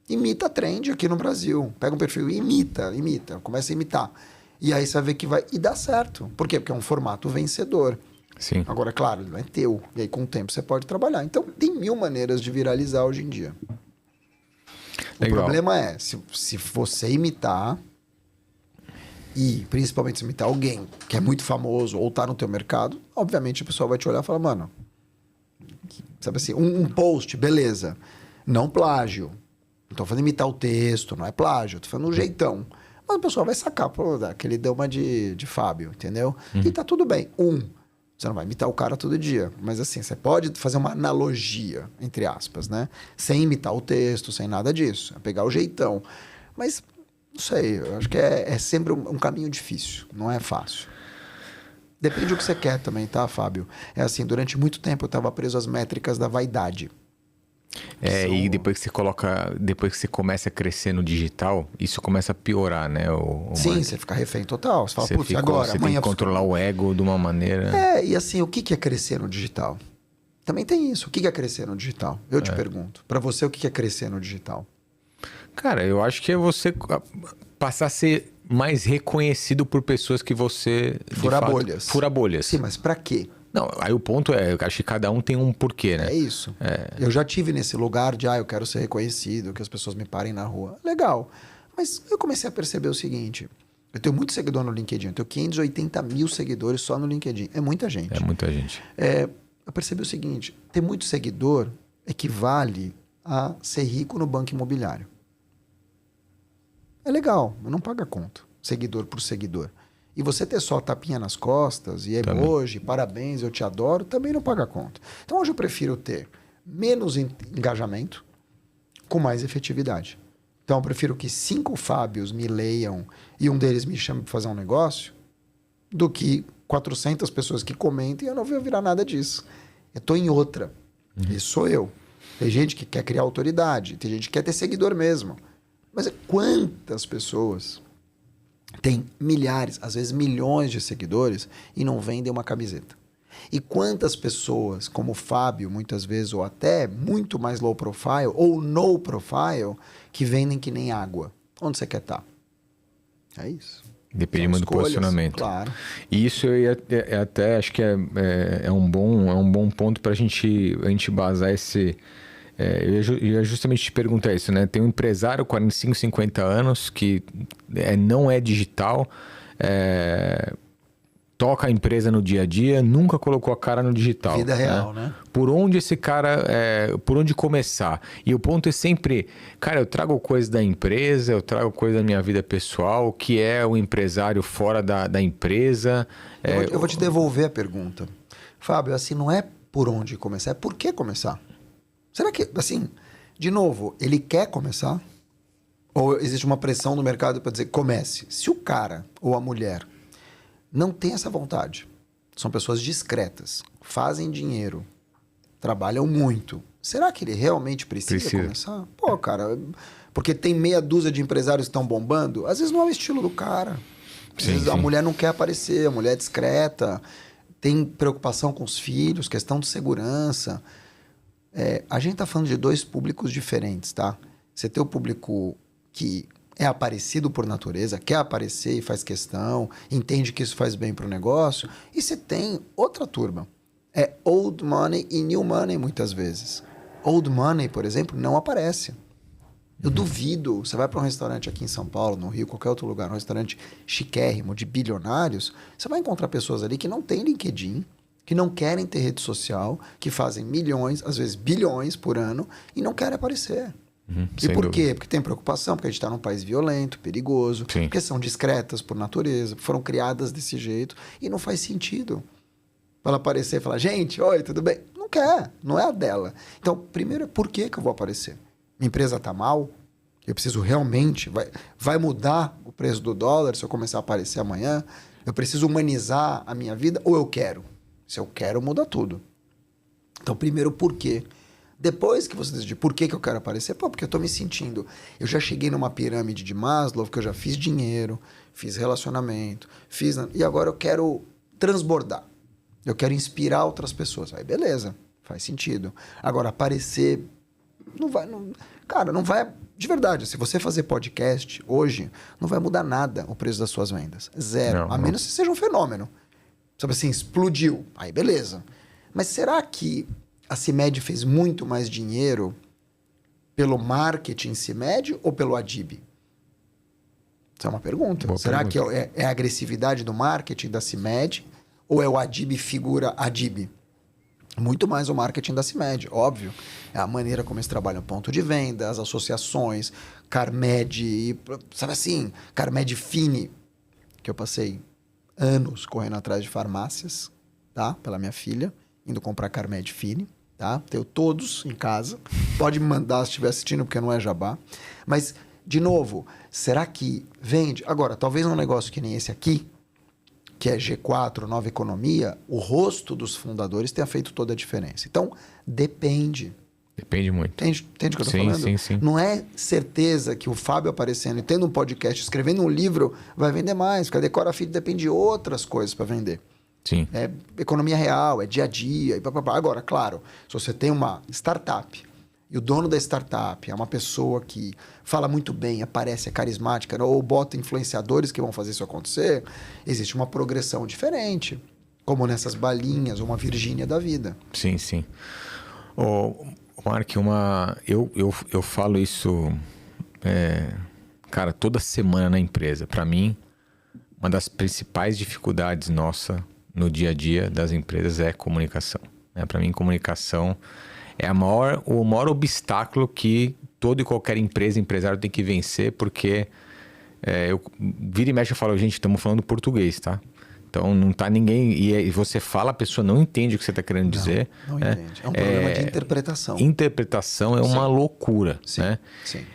Imita a trend aqui no Brasil. Pega um perfil e imita. Começa a imitar. E aí você vai ver que vai... E dá certo. Por quê? Porque é um formato vencedor. Sim. Agora, claro, ele não é teu. E aí, com o tempo, você pode trabalhar. Então, tem 1000 maneiras de viralizar hoje em dia. Legal. O problema é, se você imitar, e principalmente se imitar alguém que é muito famoso ou tá no teu mercado, obviamente a pessoa vai te olhar e falar, mano, sabe assim, um post, beleza. Não plágio. Não tô falando imitar o texto, não é plágio, tô falando um jeitão. Mas a pessoa vai sacar, pô, aquele deu uma de Fábio, entendeu? E tá tudo bem. Você não vai imitar o cara todo dia. Mas assim, você pode fazer uma analogia, entre aspas, né? Sem imitar o texto, sem nada disso. É pegar o jeitão. Mas, não sei, eu acho que é sempre um caminho difícil. Não é fácil. Depende do que você quer também, tá, Fábio? É assim, durante muito tempo eu estava preso às métricas da vaidade. E depois que você começa a crescer no digital, isso começa a piorar, né? Sim, você fica refém total. Você fala, putz, agora, você amanhã... tem que controlar o ego de uma maneira... E assim, o que é crescer no digital? Também tem isso. O que é crescer no digital? Eu te pergunto. Pra você, o que é crescer no digital? Cara, eu acho que é você passar a ser mais reconhecido por pessoas que você... Fura bolhas. Fura bolhas. Sim, mas pra quê? Não, aí o ponto é, eu acho que cada um tem um porquê, né? É isso. Eu já tive nesse lugar de, eu quero ser reconhecido, que as pessoas me parem na rua. Legal. Mas eu comecei a perceber o seguinte, eu tenho muito seguidor no LinkedIn, eu tenho 580 mil seguidores só no LinkedIn. É muita gente. É muita gente. Eu percebi o seguinte, ter muito seguidor equivale a ser rico no banco imobiliário. É legal, mas não paga conta, seguidor por seguidor. E você ter só tapinha nas costas, e emoji, parabéns, eu te adoro, também não paga conta. Então hoje eu prefiro ter menos engajamento com mais efetividade. Então eu prefiro que 5 Fábios me leiam e um deles me chame para fazer um negócio, do que 400 pessoas que comentem e eu não vou virar nada disso. Eu estou em outra. Esse sou eu. Tem gente que quer criar autoridade, tem gente que quer ter seguidor mesmo. Mas quantas pessoas... tem milhares, às vezes milhões de seguidores e não vendem uma camiseta. E quantas pessoas, como o Fábio, muitas vezes, ou até muito mais low profile, ou no profile, que vendem que nem água. Onde você quer estar? É isso. Depende São muito do escolhas, posicionamento. claro. E isso eu ia até acho que é um bom ponto para a gente basar esse. Eu ia justamente te perguntar isso, né? Tem um empresário 45, 50 anos que não é digital, toca a empresa no dia a dia, nunca colocou a cara no digital. Vida real, né? Por onde esse cara, por onde começar? E o ponto é sempre, cara, eu trago coisa da empresa, eu trago coisa da minha vida pessoal, que é o empresário fora da empresa. Eu vou te devolver a pergunta. Fábio, assim, não é por onde começar, é por que começar? Será que, assim, de novo, ele quer começar? Ou existe uma pressão no mercado para dizer, comece? Se o cara ou a mulher não tem essa vontade, são pessoas discretas, fazem dinheiro, trabalham muito, será que ele realmente precisa começar? Pô, cara, porque tem meia dúzia de empresários que estão bombando, às vezes não é o estilo do cara. Às vezes a mulher não quer aparecer, a mulher é discreta, tem preocupação com os filhos, questão de segurança. A gente tá falando de dois públicos diferentes, tá? Você tem o público que é aparecido por natureza, quer aparecer e faz questão, entende que isso faz bem para o negócio, e você tem outra turma. É old money e new money muitas vezes. Old money, por exemplo, não aparece. Eu duvido, você vai para um restaurante aqui em São Paulo, no Rio, qualquer outro lugar, um restaurante chiquérrimo, de bilionários, você vai encontrar pessoas ali que não têm LinkedIn, que não querem ter rede social, que fazem milhões, às vezes bilhões por ano, e não querem aparecer. E por quê? Porque tem preocupação, porque a gente está num país violento, perigoso, porque são discretas por natureza, foram criadas desse jeito, e não faz sentido para ela aparecer e falar, gente, oi, tudo bem? Não quer, não é a dela. Então, primeiro é por que eu vou aparecer? Minha empresa está mal? Eu preciso realmente... Vai mudar o preço do dólar se eu começar a aparecer amanhã? Eu preciso humanizar a minha vida? Ou eu quero? Se eu quero, muda tudo. Então, primeiro, por quê? Depois que você decidir por que eu quero aparecer, porque eu estou me sentindo... Eu já cheguei numa pirâmide de Maslow, que eu já fiz dinheiro, fiz relacionamento, e agora eu quero transbordar. Eu quero inspirar outras pessoas. Aí, beleza, faz sentido. Agora, aparecer... Cara, não vai... De verdade, se você fazer podcast hoje, não vai mudar nada o preço das suas vendas. Zero. A menos que seja um fenômeno. Sabe assim, explodiu. Aí, beleza. Mas será que a CIMED fez muito mais dinheiro pelo marketing CIMED ou pelo Adib? Essa é uma pergunta. Boa será pergunta. Que é a agressividade do marketing da CIMED ou é o Adib figura Adib? Muito mais o marketing da CIMED, óbvio. É a maneira como eles trabalham ponto de venda, as associações, Carmed, sabe assim, Carmed Fini, que eu passei anos correndo atrás de farmácias, tá? Pela minha filha, indo comprar Carmed Fini, tá? Tenho todos em casa. Pode me mandar se estiver assistindo, porque não é jabá. Mas, de novo, será que vende? Agora, talvez um negócio que nem esse aqui, que é G4, Nova Economia, o rosto dos fundadores tenha feito toda a diferença. Então, depende. Depende muito. Entende o que eu estou falando? Sim. Não é certeza que o Fábio aparecendo e tendo um podcast, escrevendo um livro, vai vender mais. Porque a Decora Filho depende de outras coisas para vender. Sim. É economia real, é dia a dia. Agora, claro, se você tem uma startup e o dono da startup é uma pessoa que fala muito bem, aparece, é carismática, ou bota influenciadores que vão fazer isso acontecer, existe uma progressão diferente. Como nessas balinhas, ou uma Virgínia da vida. Sim. Mark, eu falo isso, cara, toda semana na empresa. Para mim, uma das principais dificuldades nossa no dia a dia das empresas é comunicação. Para mim, comunicação é o maior obstáculo que toda e qualquer empresário tem que vencer, porque eu vira e mexe eu falo, gente, estamos falando português, tá? Então não tá ninguém... E você fala, a pessoa não entende o que você está querendo dizer. Não entende. É um problema de interpretação. Interpretação é uma loucura. Sim, né? sim.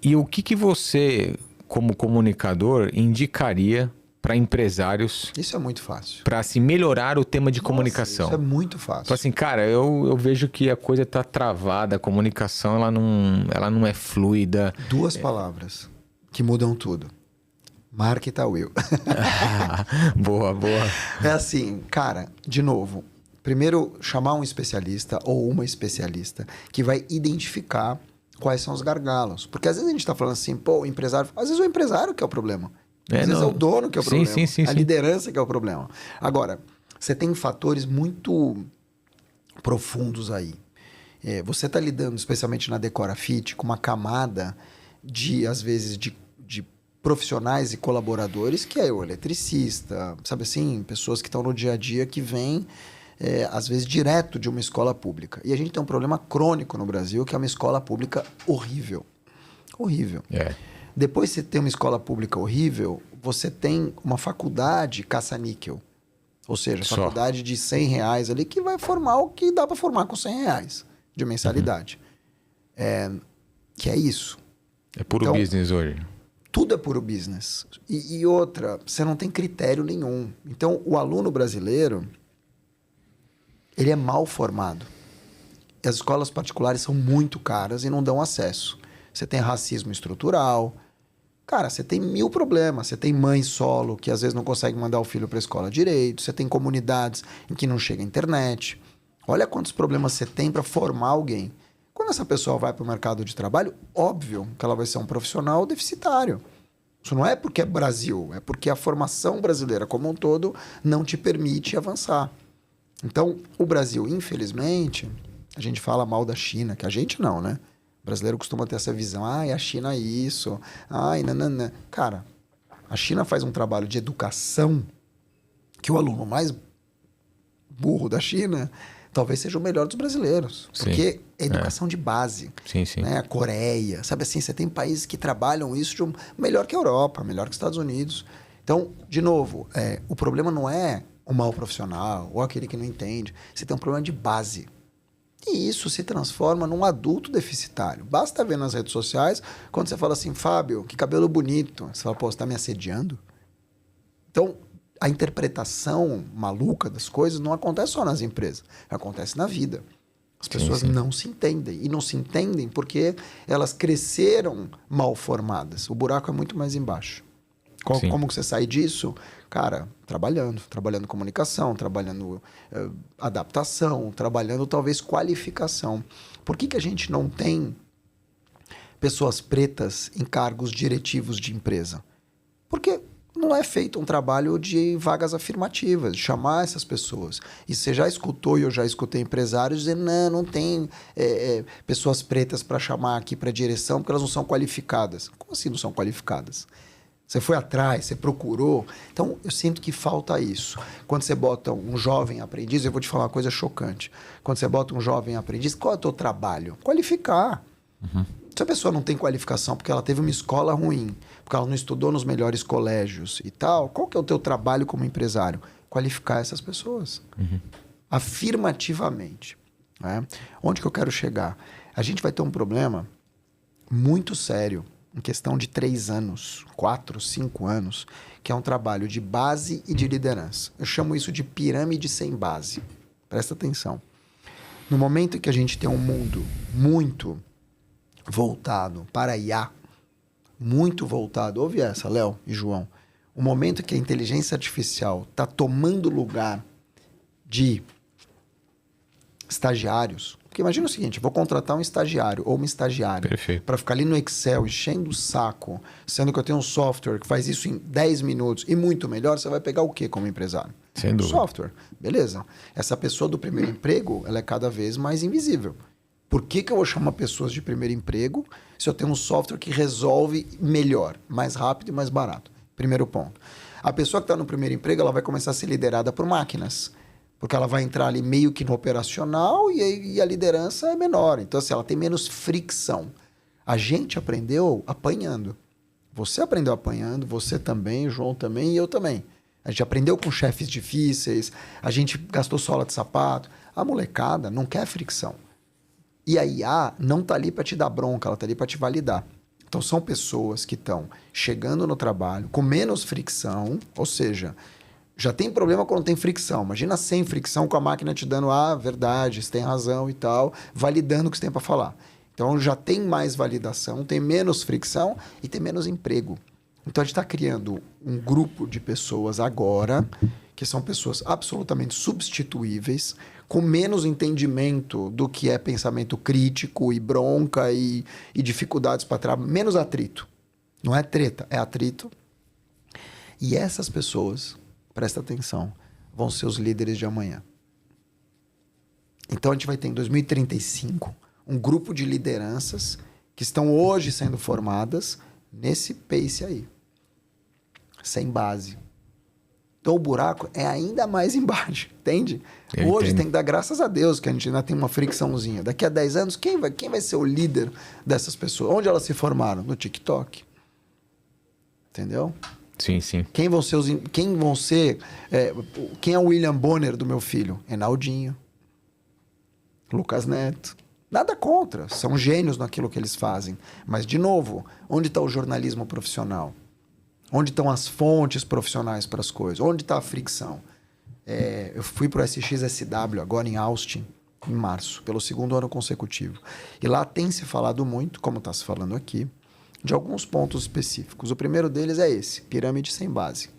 E o que você, como comunicador, indicaria para empresários... Isso é muito fácil. Para assim, melhorar o tema de comunicação? Isso é muito fácil. Então, assim, cara, eu vejo que a coisa está travada, a comunicação ela não é fluida. 2 palavras que mudam tudo. Mark Tawil. Boa, boa. É assim, cara, de novo, primeiro chamar um especialista ou uma especialista que vai identificar quais são os gargalos. Porque às vezes a gente está falando assim, pô, o empresário... Às vezes o empresário que é o problema. Às vezes é o dono que é o problema. Sim, a liderança que é o problema. Agora, você tem fatores muito profundos aí. Você está lidando, especialmente na Decora Fit, com uma camada de, às vezes, de profissionais e colaboradores que é o eletricista, sabe assim? Pessoas que estão no dia a dia que vêm, às vezes, direto de uma escola pública. E a gente tem um problema crônico no Brasil, que é uma escola pública horrível. Horrível. Depois de você ter uma escola pública horrível, você tem uma faculdade caça-níquel. Ou seja, faculdade de R$100 ali que vai formar o que dá para formar com R$100 de mensalidade. Que é isso. É puro business hoje. Tudo é puro business. E outra, você não tem critério nenhum. Então, o aluno brasileiro, ele é mal formado. E as escolas particulares são muito caras e não dão acesso. Você tem racismo estrutural. Cara, você tem 1000 problemas. Você tem mãe solo que às vezes não consegue mandar o filho para a escola direito. Você tem comunidades em que não chega a internet. Olha quantos problemas você tem para formar alguém. Quando essa pessoa vai para o mercado de trabalho, óbvio que ela vai ser um profissional deficitário. Isso não é porque é Brasil, é porque a formação brasileira como um todo não te permite avançar. Então, o Brasil, infelizmente, a gente fala mal da China, que a gente não, né? O brasileiro costuma ter essa visão, a China é isso, nananã. Cara, a China faz um trabalho de educação que o aluno mais burro da China talvez seja o melhor dos brasileiros. Porque é educação de base. Sim. Né? A Coreia, sabe assim, você tem países que trabalham isso melhor que a Europa, melhor que os Estados Unidos. Então, de novo, o problema não é o mau profissional ou aquele que não entende. Você tem um problema de base. E isso se transforma num adulto deficitário. Basta ver nas redes sociais, quando você fala assim, Fábio, que cabelo bonito. Você fala, pô, você tá me assediando? Então, a interpretação maluca das coisas não acontece só nas empresas, acontece na vida. As pessoas não se entendem. E não se entendem porque elas cresceram mal formadas. O buraco é muito mais embaixo. Como que você sai disso? Cara, trabalhando comunicação, trabalhando adaptação, trabalhando talvez qualificação. Por que a gente não tem pessoas pretas em cargos diretivos de empresa? Porque não é feito um trabalho de vagas afirmativas, de chamar essas pessoas. E você já escutou, e eu já escutei empresários dizer, não tem pessoas pretas para chamar aqui para direção porque elas não são qualificadas. Como assim não são qualificadas? Você foi atrás, você procurou. Então, eu sinto que falta isso. Quando você bota um jovem aprendiz, eu vou te falar uma coisa chocante. Quando você bota um jovem aprendiz, qual é o teu trabalho? Qualificar. Se a pessoa não tem qualificação porque ela teve uma escola ruim, porque ela não estudou nos melhores colégios e tal, qual que é o teu trabalho como empresário? Qualificar essas pessoas. Afirmativamente. Né? Onde que eu quero chegar? A gente vai ter um problema muito sério em questão de 3 anos, 4, 5 anos, que é um trabalho de base e de liderança. Eu chamo isso de pirâmide sem base. Presta atenção. No momento em que a gente tem um mundo muito voltado para IA, muito voltado, ouve essa, Léo e João, o momento que a inteligência artificial está tomando lugar de estagiários. Porque imagina o seguinte, vou contratar um estagiário ou uma estagiária para ficar ali no Excel enchendo o saco, sendo que eu tenho um software que faz isso em 10 minutos e muito melhor, você vai pegar o quê como empresário? Sem dúvida. Software. Beleza. Essa pessoa do primeiro emprego, ela é cada vez mais invisível. Por que eu vou chamar pessoas de primeiro emprego se eu tenho um software que resolve melhor, mais rápido e mais barato? Primeiro ponto. A pessoa que está no primeiro emprego, ela vai começar a ser liderada por máquinas. Porque ela vai entrar ali meio que no operacional e a liderança é menor. Então, assim, ela tem menos fricção. A gente aprendeu apanhando. Você aprendeu apanhando, você também, o João também e eu também. A gente aprendeu com chefes difíceis, a gente gastou sola de sapato. A molecada não quer fricção. E a IA não está ali para te dar bronca, ela está ali para te validar. Então, são pessoas que estão chegando no trabalho com menos fricção, ou seja, já tem problema quando tem fricção. Imagina sem fricção, com a máquina te dando verdade, você tem razão e tal, validando o que você tem para falar. Então, já tem mais validação, tem menos fricção e tem menos emprego. Então a gente está criando um grupo de pessoas agora, que são pessoas absolutamente substituíveis, com menos entendimento do que é pensamento crítico e bronca e dificuldades para trabalhar, menos atrito. Não é treta, é atrito. E essas pessoas, presta atenção, vão ser os líderes de amanhã. Então a gente vai ter em 2035 um grupo de lideranças que estão hoje sendo formadas nesse pace aí. Sem base. Então o buraco é ainda mais embaixo, entende? Eu Hoje entendo. tem que dar graças a Deus que a gente ainda tem uma fricçãozinha. Daqui a 10 anos, quem vai ser o líder dessas pessoas? Onde elas se formaram? No TikTok. Entendeu? Sim, sim. Quem é o William Bonner do meu filho? Enaldinho. Lucas Neto. Nada contra, são gênios naquilo que eles fazem. Mas, de novo, onde está o jornalismo profissional? Onde estão as fontes profissionais para as coisas? Onde está a fricção? Eu fui para o SXSW agora em Austin, em março, pelo 2º ano consecutivo. E lá tem se falado muito, como está se falando aqui, de alguns pontos específicos. O primeiro deles é esse, pirâmide sem base.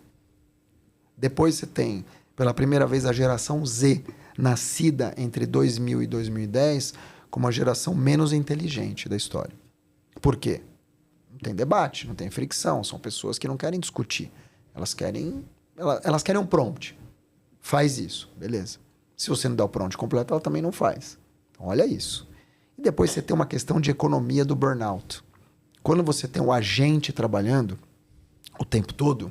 Depois você tem, pela primeira vez, a geração Z, nascida entre 2000 e 2010, como a geração menos inteligente da história. Por quê? Não tem debate, não tem fricção, são pessoas que não querem discutir. Elas querem um prompt. Faz isso, beleza. Se você não der o prompt completo, ela também não faz. Então, olha isso. E depois você tem uma questão de economia do burnout. Quando você tem um agente trabalhando o tempo todo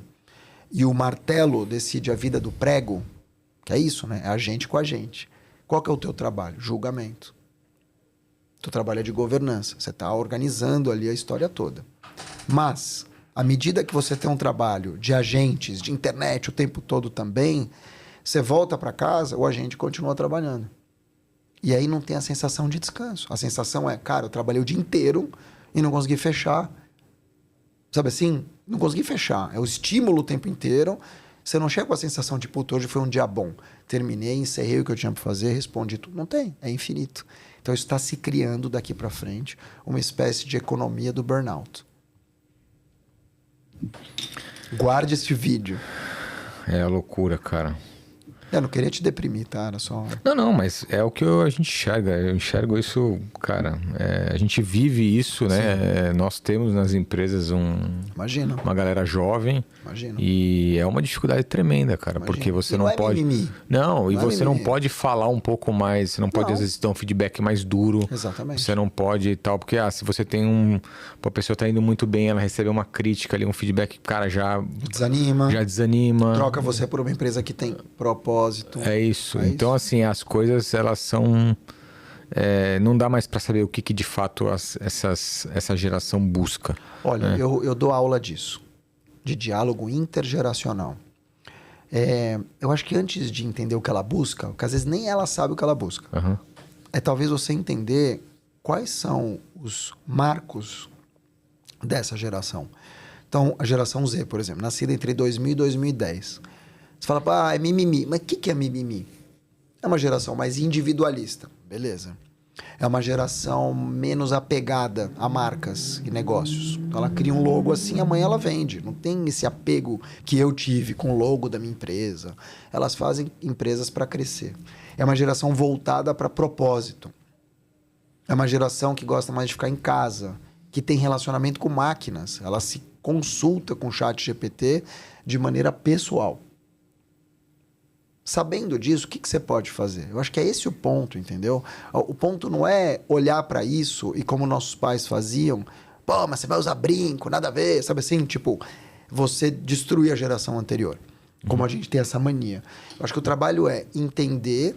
e o martelo decide a vida do prego, que é isso, né? É agente com agente. Qual que é o teu trabalho? Julgamento. Tu trabalha de governança. Você está organizando ali a história toda. Mas, à medida que você tem um trabalho de agentes, de internet o tempo todo também, você volta para casa, o agente continua trabalhando. E aí não tem a sensação de descanso. A sensação é, cara, eu trabalhei o dia inteiro e não consegui fechar. Sabe assim? Não consegui fechar. É o estímulo o tempo inteiro. Você não chega com a sensação de, puta, hoje foi um dia bom. Terminei, encerrei o que eu tinha para fazer, respondi tudo. Não tem, é infinito. Então isso está se criando daqui para frente uma espécie de economia do burnout. Guarde este vídeo. É a loucura, cara. Eu não queria te deprimir, tá? Era só... Não, mas é o que a gente enxerga. Eu enxergo isso, cara. A gente vive isso, né? Nós temos nas empresas Imagina. uma galera jovem. Imagina. E é uma dificuldade tremenda, cara. Imagina. Porque você E não não é pode. mimimi. Não, e Não é você não mimimi. pode falar um pouco mais. Você não pode, Não. às vezes, dar um feedback mais duro. Exatamente. Você não pode e tal. Porque, se você tem a pessoa tá indo muito bem, ela recebe uma crítica ali, um feedback, cara, já Desanima. desanima. Troca você por uma empresa que tem propósito. É isso. É Então, assim, as coisas, elas são... não dá mais para saber o que de fato essa geração busca. Olha, eu dou aula disso. De diálogo intergeracional. Eu acho que antes de entender o que ela busca, porque às vezes nem ela sabe o que ela busca, Aham. é talvez você entender quais são os marcos dessa geração. Então, a geração Z, por exemplo, nascida entre 2000 e 2010. Você fala, é mimimi. Mas o que é mimimi? É uma geração mais individualista, beleza. É uma geração menos apegada a marcas e negócios. Então, ela cria um logo assim, amanhã ela vende. Não tem esse apego que eu tive com o logo da minha empresa. Elas fazem empresas para crescer. É uma geração voltada para propósito. É uma geração que gosta mais de ficar em casa, que tem relacionamento com máquinas. Ela se consulta com o chat GPT de maneira pessoal. Sabendo disso, o que você pode fazer? Eu acho que é esse o ponto, entendeu? O ponto não é olhar para isso e como nossos pais faziam, mas você vai usar brinco, nada a ver, sabe assim? Tipo, você destruir a geração anterior. Como a gente tem essa mania. Eu acho que o trabalho é entender,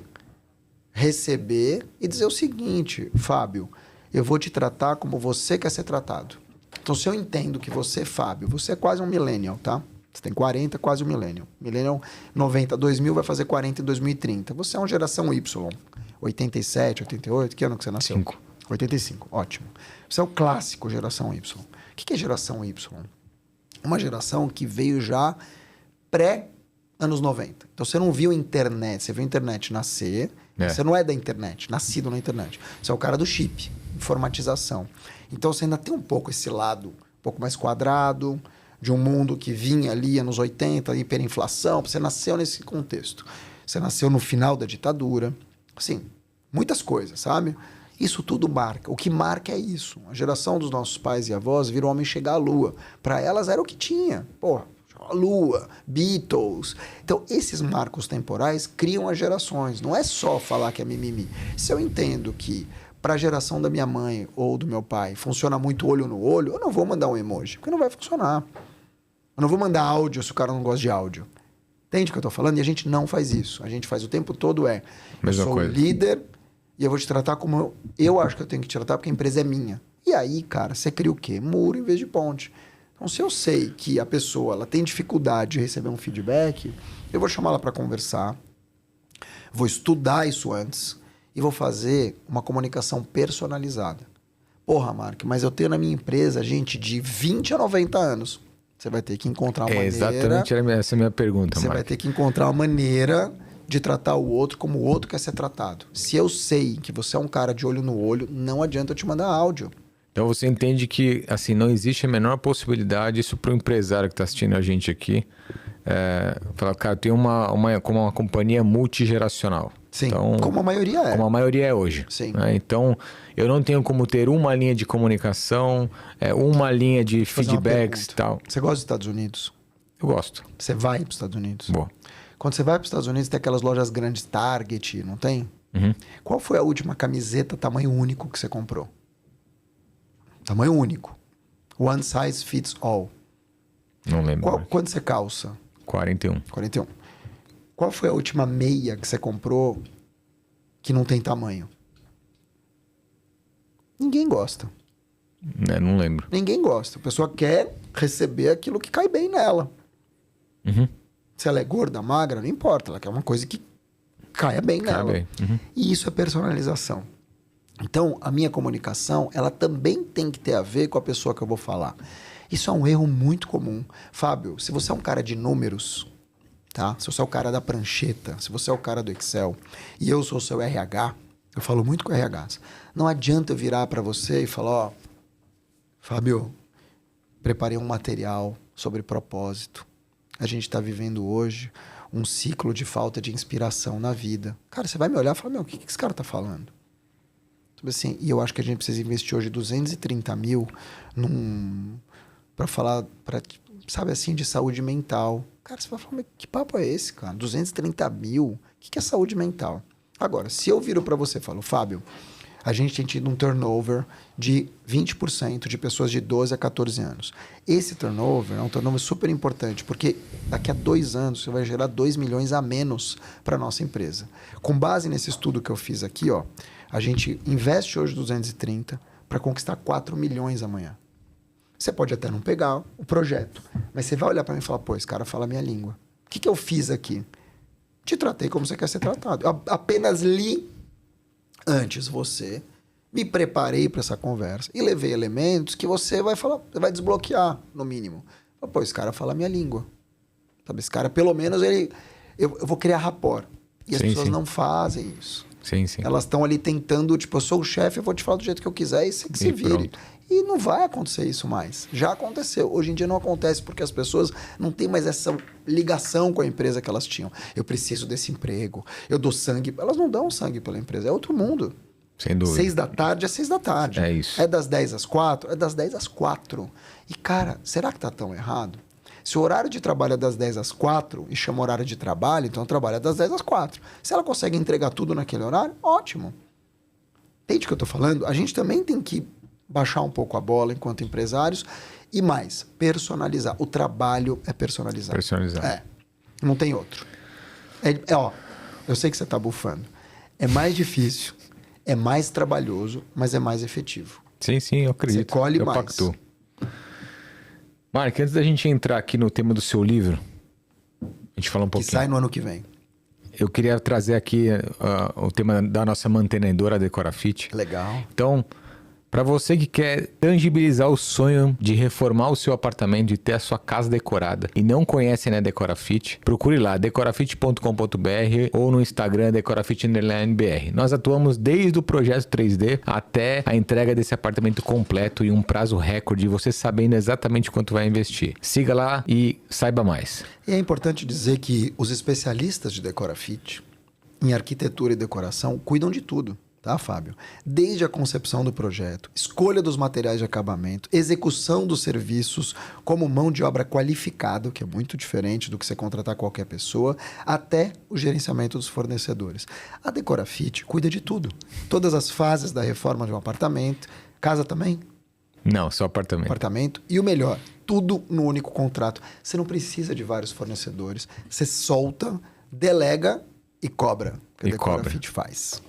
receber e dizer o seguinte, Fábio, eu vou te tratar como você quer ser tratado. Então, se eu entendo que você, Fábio, você é quase um millennial, tá? Você tem 40, quase um millennial. Millennial 90, 2000 vai fazer 40 em 2030. Você é uma geração Y. 87, 88, que ano que você nasceu? 5. 85, ótimo. Você é o clássico geração Y. O que é geração Y? Uma geração que veio já pré-anos 90. Então, você não viu a internet. Você viu a internet nascer. Você não é da internet, nascido na internet. Você é o cara do chip, informatização. Então, você ainda tem um pouco esse lado, um pouco mais quadrado, de um mundo que vinha ali anos 80, hiperinflação, você nasceu nesse contexto. Você nasceu no final da ditadura, assim, muitas coisas, sabe? Isso tudo marca. O que marca é isso. A geração dos nossos pais e avós viram o homem chegar à lua. Para elas era o que tinha. Porra, a lua, Beatles. Então, esses marcos temporais criam as gerações. Não é só falar que é mimimi. Se eu entendo que para a geração da minha mãe ou do meu pai funciona muito olho no olho, eu não vou mandar um emoji, porque não vai funcionar. Eu não vou mandar áudio se o cara não gosta de áudio. Entende o que eu tô falando? E a gente não faz isso. A gente faz o tempo todo Mesma eu sou coisa. líder e eu vou te tratar como eu acho que eu tenho que te tratar, porque a empresa é minha. E aí, cara, você cria o quê? Muro em vez de ponte. Então, se eu sei que a pessoa ela tem dificuldade de receber um feedback, eu vou chamá-la para conversar, vou estudar isso antes e vou fazer uma comunicação personalizada. Porra, Mark, mas eu tenho na minha empresa gente de 20 a 90 anos. Você vai ter que encontrar uma maneira... Exatamente essa é a minha pergunta, Você Mark. vai ter que encontrar uma maneira de tratar o outro como o outro quer ser tratado. Se eu sei que você é um cara de olho no olho, não adianta eu te mandar áudio. Então você entende que assim não existe a menor possibilidade, isso para o empresário que está assistindo a gente aqui, falar, cara, tem como uma companhia multigeracional. Sim, então, como a maioria é. Como a maioria é hoje. Sim. Né? Então, eu não tenho como ter uma linha de comunicação, uma linha de Vou fazer uma feedbacks e pergunta. tal. Você gosta dos Estados Unidos? Eu gosto. Você vai para os Estados Unidos? Boa. Quando você vai para os Estados Unidos, tem aquelas lojas grandes, Target, não tem? Uhum. Qual foi a última camiseta tamanho único que você comprou? Tamanho único. One size fits all. Não lembro. Quanto você calça? 41. 41. Qual foi a última meia que você comprou que não tem tamanho? Ninguém gosta. Não lembro. Ninguém gosta. A pessoa quer receber aquilo que cai bem nela. Uhum. Se ela é gorda, magra, não importa. Ela quer uma coisa que caia bem Cai nela. bem. Uhum. E isso é personalização. Então, a minha comunicação, ela também tem que ter a ver com a pessoa que eu vou falar. Isso é um erro muito comum. Fábio, se você é um cara de números, tá? Se você é o cara da prancheta, se você é o cara do Excel, e eu sou o seu RH, eu falo muito com RHs, não adianta eu virar para você e falar, ó, Fábio, preparei um material sobre propósito. A gente está vivendo hoje um ciclo de falta de inspiração na vida. Cara, você vai me olhar e falar, meu, o que esse cara tá falando? Assim, e eu acho que a gente precisa investir hoje 230 mil para falar, sabe assim, de saúde mental. Cara, você vai falar, mas que papo é esse, cara? 230 mil? O que é saúde mental? Agora, se eu viro para você e falo, Fábio, a gente tem tido um turnover de 20% de pessoas de 12 a 14 anos. Esse turnover é um turnover super importante, porque daqui a 2 anos você vai gerar 2 milhões a menos para a nossa empresa. Com base nesse estudo que eu fiz aqui, ó, a gente investe hoje 230 para conquistar 4 milhões amanhã. Você pode até não pegar o projeto, mas você vai olhar para mim e falar, pô, esse cara fala a minha língua. O que eu fiz aqui? Te tratei como você quer ser tratado. Eu apenas li antes você, me preparei para essa conversa e levei elementos que você vai falar, vai desbloquear, no mínimo. Pô, esse cara fala a minha língua. Sabe, esse cara, pelo menos, eu vou criar rapport. E as pessoas não fazem isso. Sim, sim. Elas estão ali tentando, tipo, eu sou o chefe, eu vou te falar do jeito que eu quiser e você que se vire. Pronto. E não vai acontecer isso mais. Já aconteceu. Hoje em dia não acontece porque as pessoas não têm mais essa ligação com a empresa que elas tinham. Eu preciso desse emprego, eu dou sangue. Elas não dão sangue pela empresa, é outro mundo. Sem dúvida. 6 da tarde é 6 da tarde. É isso. É das 10 às 4? É das 10 às 4. E, cara, será que tá tão errado? Se o horário de trabalho é das 10 às 4 e chama horário de trabalho, então trabalha das 10 às 4. Se ela consegue entregar tudo naquele horário, ótimo. Entende o que eu tô falando? A gente também tem que baixar um pouco a bola enquanto empresários e mais, personalizar. O trabalho é personalizado. Personalizado. É. Não tem outro. Ó, eu sei que você tá bufando. É mais difícil, é mais trabalhoso, mas é mais efetivo. Sim, sim, eu acredito. Você colhe eu mais. pactuo. Mark, antes da gente entrar aqui no tema do seu livro, a gente fala um Que pouquinho. sai no ano que vem. Eu queria trazer aqui o tema da nossa mantenedora Decorafit. Legal. Então, Para você que quer tangibilizar o sonho de reformar o seu apartamento, de ter a sua casa decorada e não conhece a Decorafit, procure lá decorafit.com.br ou no Instagram decorafit_br. Nós atuamos desde o projeto 3D até a entrega desse apartamento completo em um prazo recorde, você sabendo exatamente quanto vai investir. Siga lá e saiba mais. E é importante dizer que os especialistas de Decorafit em arquitetura e decoração cuidam de tudo. Tá, Fábio? Desde a concepção do projeto, escolha dos materiais de acabamento, execução dos serviços como mão de obra qualificada, que é muito diferente do que você contratar qualquer pessoa, até o gerenciamento dos fornecedores. A Decorafit cuida de tudo. Todas as fases da reforma de um apartamento, casa também? Não, só apartamento. Apartamento. E o melhor, tudo no único contrato. Você não precisa de vários fornecedores. Você solta, delega e cobra. Que a Decorafit faz.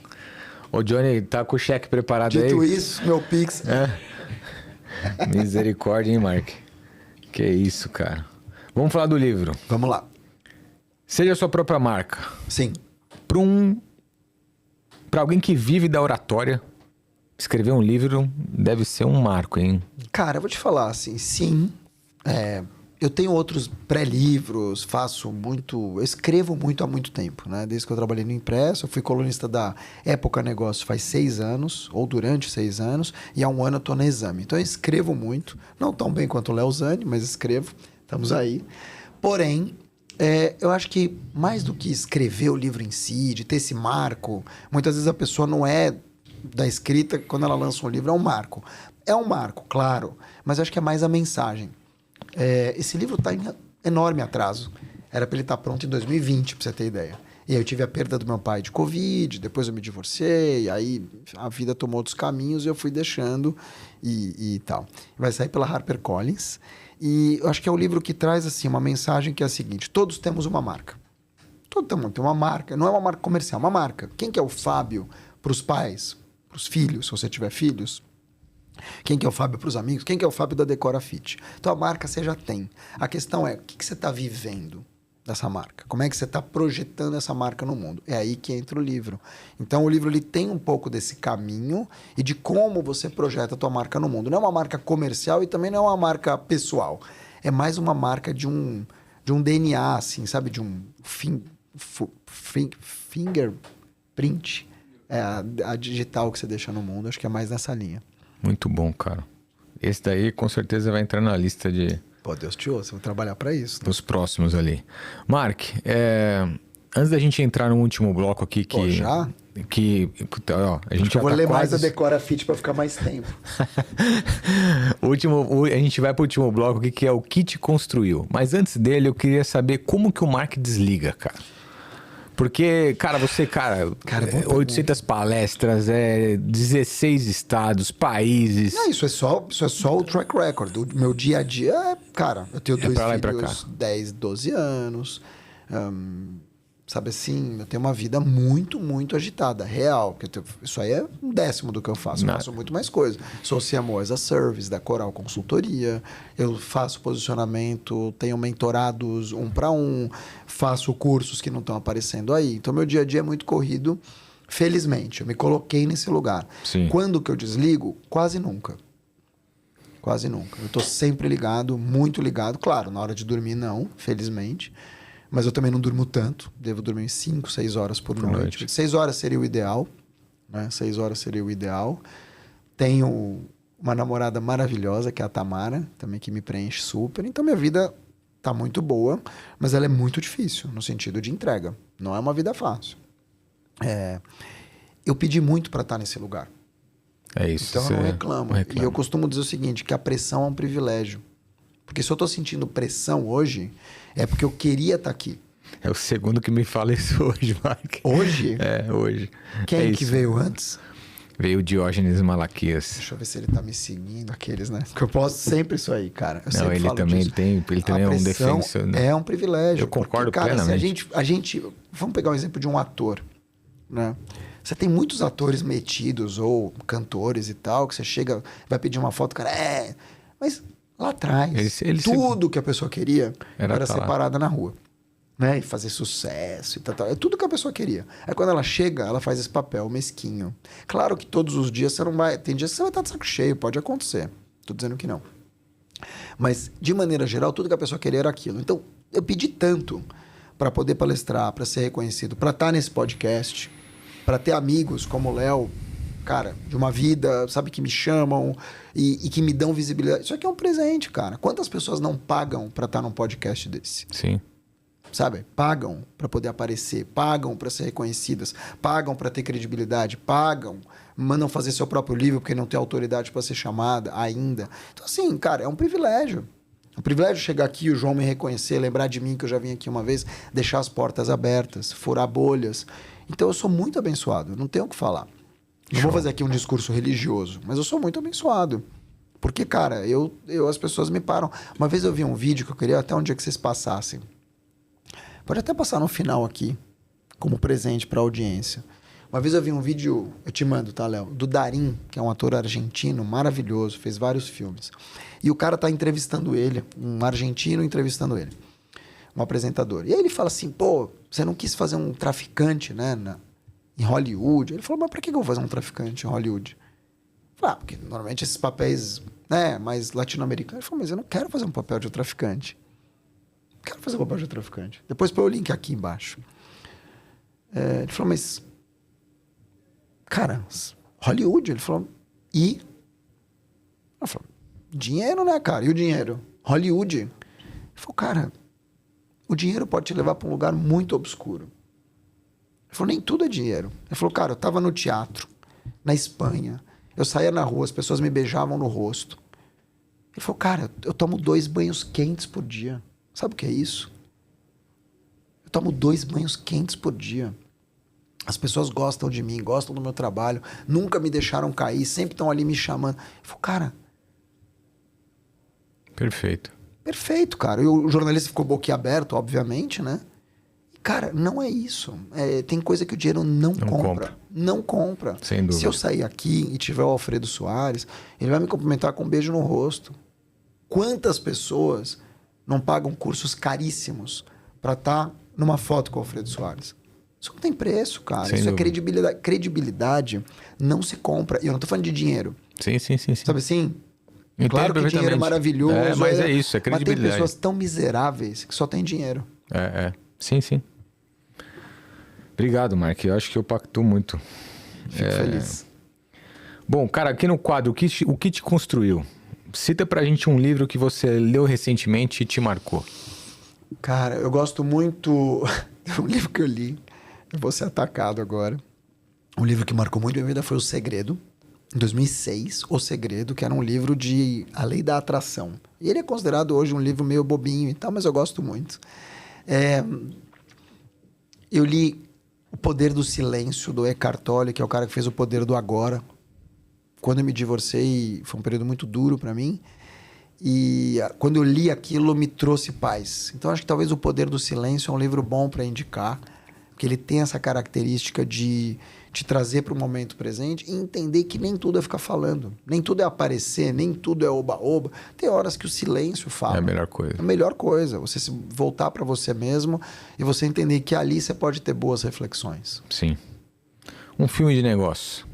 Ô, Johnny, tá com o cheque preparado aí? Dito isso, meu Pix... Misericórdia, hein, Mark? Que isso, cara. Vamos falar do livro. Vamos lá. Seja a sua própria marca. Sim. Para alguém que vive da oratória, escrever um livro deve ser um marco, hein? Cara, eu vou te falar assim, sim. Eu tenho outros pré-livros, eu escrevo muito há muito tempo, né? Desde que eu trabalhei no impresso, eu fui colunista da Época Negócio faz 6 anos, ou durante 6 anos, e há 1 ano eu tô no Exame. Então eu escrevo muito, não tão bem quanto o Léo Zani, mas escrevo, estamos aí. Porém, eu acho que mais do que escrever o livro em si, de ter esse marco, muitas vezes a pessoa não é da escrita, quando ela lança um livro, é um marco. É um marco, claro, mas eu acho que é mais a mensagem. Esse livro está em enorme atraso. Era para ele estar pronto em 2020, para você ter ideia. E aí eu tive a perda do meu pai de Covid, depois eu me divorciei, aí a vida tomou outros caminhos e eu fui deixando e tal. Vai sair pela HarperCollins. E eu acho que é um livro que traz assim, uma mensagem que é a seguinte: todos temos uma marca. Todo mundo tem uma marca. Não é uma marca comercial, é uma marca. Quem que é o Fábio para os pais, para os filhos, se você tiver filhos? Quem que é o Fábio para os amigos? Quem que é o Fábio da Decorafit? Então a marca você já tem. A questão é, o que você está vivendo dessa marca? Como é que você está projetando essa marca no mundo? É aí que entra o livro. Então o livro ele tem um pouco desse caminho e de como você projeta a tua marca no mundo. Não é uma marca comercial e também não é uma marca pessoal. É mais uma marca de um DNA, assim, sabe? De um fingerprint. A digital que você deixa no mundo. Acho que é mais nessa linha. Muito bom, cara. Esse daí com certeza vai entrar na lista de... Pô, Deus te ouça, vou trabalhar para isso. Né? Dos próximos ali. Mark, antes da gente entrar no último bloco aqui que... Pô, já? A gente já vou tá ler quase... mais a Decorafit para ficar mais tempo. A gente vai pro último bloco aqui que é o que te construiu. Mas antes dele eu queria saber como que o Mark desliga, cara. Porque, cara, você, 800 palestras, 16 estados, países... Não, isso é só o track record. O meu dia a dia cara, eu tenho 2 filhos, 10, 12 anos. Sabe assim, eu tenho uma vida muito, muito agitada, real. Isso aí é 1/10 do que eu faço. Eu faço muito mais coisa. Sou CMO as a Service, da Coral Consultoria. Eu faço posicionamento, tenho mentorados 1-para-1. Faço cursos que não estão aparecendo aí. Então, meu dia a dia é muito corrido. Felizmente, eu me coloquei nesse lugar. Sim. Quando que eu desligo? Quase nunca. Quase nunca. Eu estou sempre ligado, muito ligado. Claro, na hora de dormir não, felizmente. Mas eu também não durmo tanto. Devo dormir 5, 6 horas por noite. 6 horas seria o ideal. Né? 6 horas seria o ideal. Tenho uma namorada maravilhosa, que é a Tamara, também que me preenche super. Então, minha vida tá muito boa, mas ela é muito difícil, no sentido de entrega. Não é uma vida fácil. Eu pedi muito para estar nesse lugar. É isso. Então, eu não reclamo. E eu costumo dizer o seguinte, que a pressão é um privilégio. Porque se eu tô sentindo pressão hoje, é porque eu queria estar aqui. É o segundo que me fala isso hoje, Mark. Hoje? Hoje. Quem que veio antes? Veio o Diógenes Malaquias. Deixa eu ver se ele tá me seguindo, aqueles, né? Porque eu posto sempre isso aí, cara. Eu sempre ele falo também, disso. ele também é um defensor. Né? É um privilégio. Eu concordo porque, cara, plenamente. A gente... Vamos pegar um exemplo de um ator, né? Você tem muitos atores metidos ou cantores e tal, que você chega, vai pedir uma foto, cara, Mas lá atrás, tudo que a pessoa queria era separada na rua. né? E fazer sucesso e tal. É tudo que a pessoa queria. Aí quando ela chega, ela faz esse papel mesquinho. Claro que todos os dias você não vai... Tem dias que você vai estar de saco cheio, pode acontecer. Tô dizendo que não. Mas, de maneira geral, tudo que a pessoa queria era aquilo. Então, eu pedi tanto para poder palestrar, para ser reconhecido, para estar nesse podcast, para ter amigos como o Léo, cara, de uma vida, sabe, que me chamam e que me dão visibilidade. Isso aqui é um presente, cara. Quantas pessoas não pagam para estar num podcast desse? Sim. Sabe? Pagam para poder aparecer, pagam para ser reconhecidas, pagam para ter credibilidade, pagam, mandam fazer seu próprio livro porque não tem autoridade para ser chamada ainda. Então, assim, cara, é um privilégio. É um privilégio chegar aqui, o João me reconhecer, lembrar de mim que eu já vim aqui uma vez, deixar as portas abertas, furar bolhas. Então, eu sou muito abençoado, não tenho o que falar. Não vou fazer aqui um discurso religioso, mas eu sou muito abençoado. Porque, cara, as pessoas me param. Uma vez eu vi um vídeo que eu queria até um dia que vocês passassem. Pode até passar no final aqui, como presente para a audiência. Uma vez eu vi um vídeo, eu te mando, tá, Léo? Do Darín, que é um ator argentino maravilhoso, fez vários filmes. E o cara tá entrevistando ele, um argentino entrevistando ele, um apresentador. E aí ele fala assim, pô, você não quis fazer um traficante, né, em Hollywood? Ele falou, mas pra que eu vou fazer um traficante em Hollywood? Eu falei, porque normalmente esses papéis, né, mais latino-americanos. Ele falou, mas eu não quero fazer um papel de traficante. Quero fazer papel de traficante. Depois põe o link aqui embaixo. Ele falou, mas... Cara, Hollywood. Ele falou, e? Eu falei, dinheiro, né, cara? E o dinheiro? Hollywood. Ele falou, cara, o dinheiro pode te levar para um lugar muito obscuro. Ele falou, nem tudo é dinheiro. Ele falou, cara, eu tava no teatro, na Espanha. Eu saía na rua, as pessoas me beijavam no rosto. Ele falou, cara, eu tomo 2 banhos quentes por dia. Sabe o que é isso? Eu tomo 2 banhos quentes por dia. As pessoas gostam de mim, gostam do meu trabalho, nunca me deixaram cair, sempre estão ali me chamando. Eu falo, cara... Perfeito. Perfeito, cara. E o jornalista ficou boquiaberto, obviamente, né? E, cara, não é isso. Tem coisa que o dinheiro não compra. Não compra. Sem dúvida. Se eu sair aqui e tiver o Alfredo Soares, ele vai me cumprimentar com um beijo no rosto. Quantas pessoas... não pagam cursos caríssimos para estar numa foto com o Alfredo Soares? Isso não tem preço, cara. Sem Isso dúvida. é credibilidade. Credibilidade não se compra. E eu não tô falando de dinheiro. Sim. Sabe assim? Entendo Claro que dinheiro é maravilhoso. Mas é isso, é Mas tem credibilidade. pessoas tão miseráveis que só têm dinheiro. Sim. Obrigado, Mark. Eu acho que eu pactuo muito. Fico feliz. Bom, cara, aqui no quadro, o que te construiu? Cita pra gente um livro que você leu recentemente e te marcou. Cara, eu gosto muito... um livro que eu li, eu vou ser atacado agora. Um livro que marcou muito a minha vida foi O Segredo. Em 2006, O Segredo, que era um livro de A Lei da Atração. E ele é considerado hoje um livro meio bobinho e tal, mas eu gosto muito. Eu li O Poder do Silêncio, do Eckhart Tolle, que é o cara que fez O Poder do Agora. Quando eu me divorciei, foi um período muito duro para mim. E quando eu li aquilo, me trouxe paz. Então, acho que talvez O Poder do Silêncio é um livro bom para indicar, porque ele tem essa característica de te trazer para o momento presente e entender que nem tudo é ficar falando. Nem tudo é aparecer, nem tudo é oba-oba. Tem horas que o silêncio fala. É a melhor coisa. É a melhor coisa. Você se voltar para você mesmo e você entender que ali você pode ter boas reflexões. Sim. Um filme de negócio.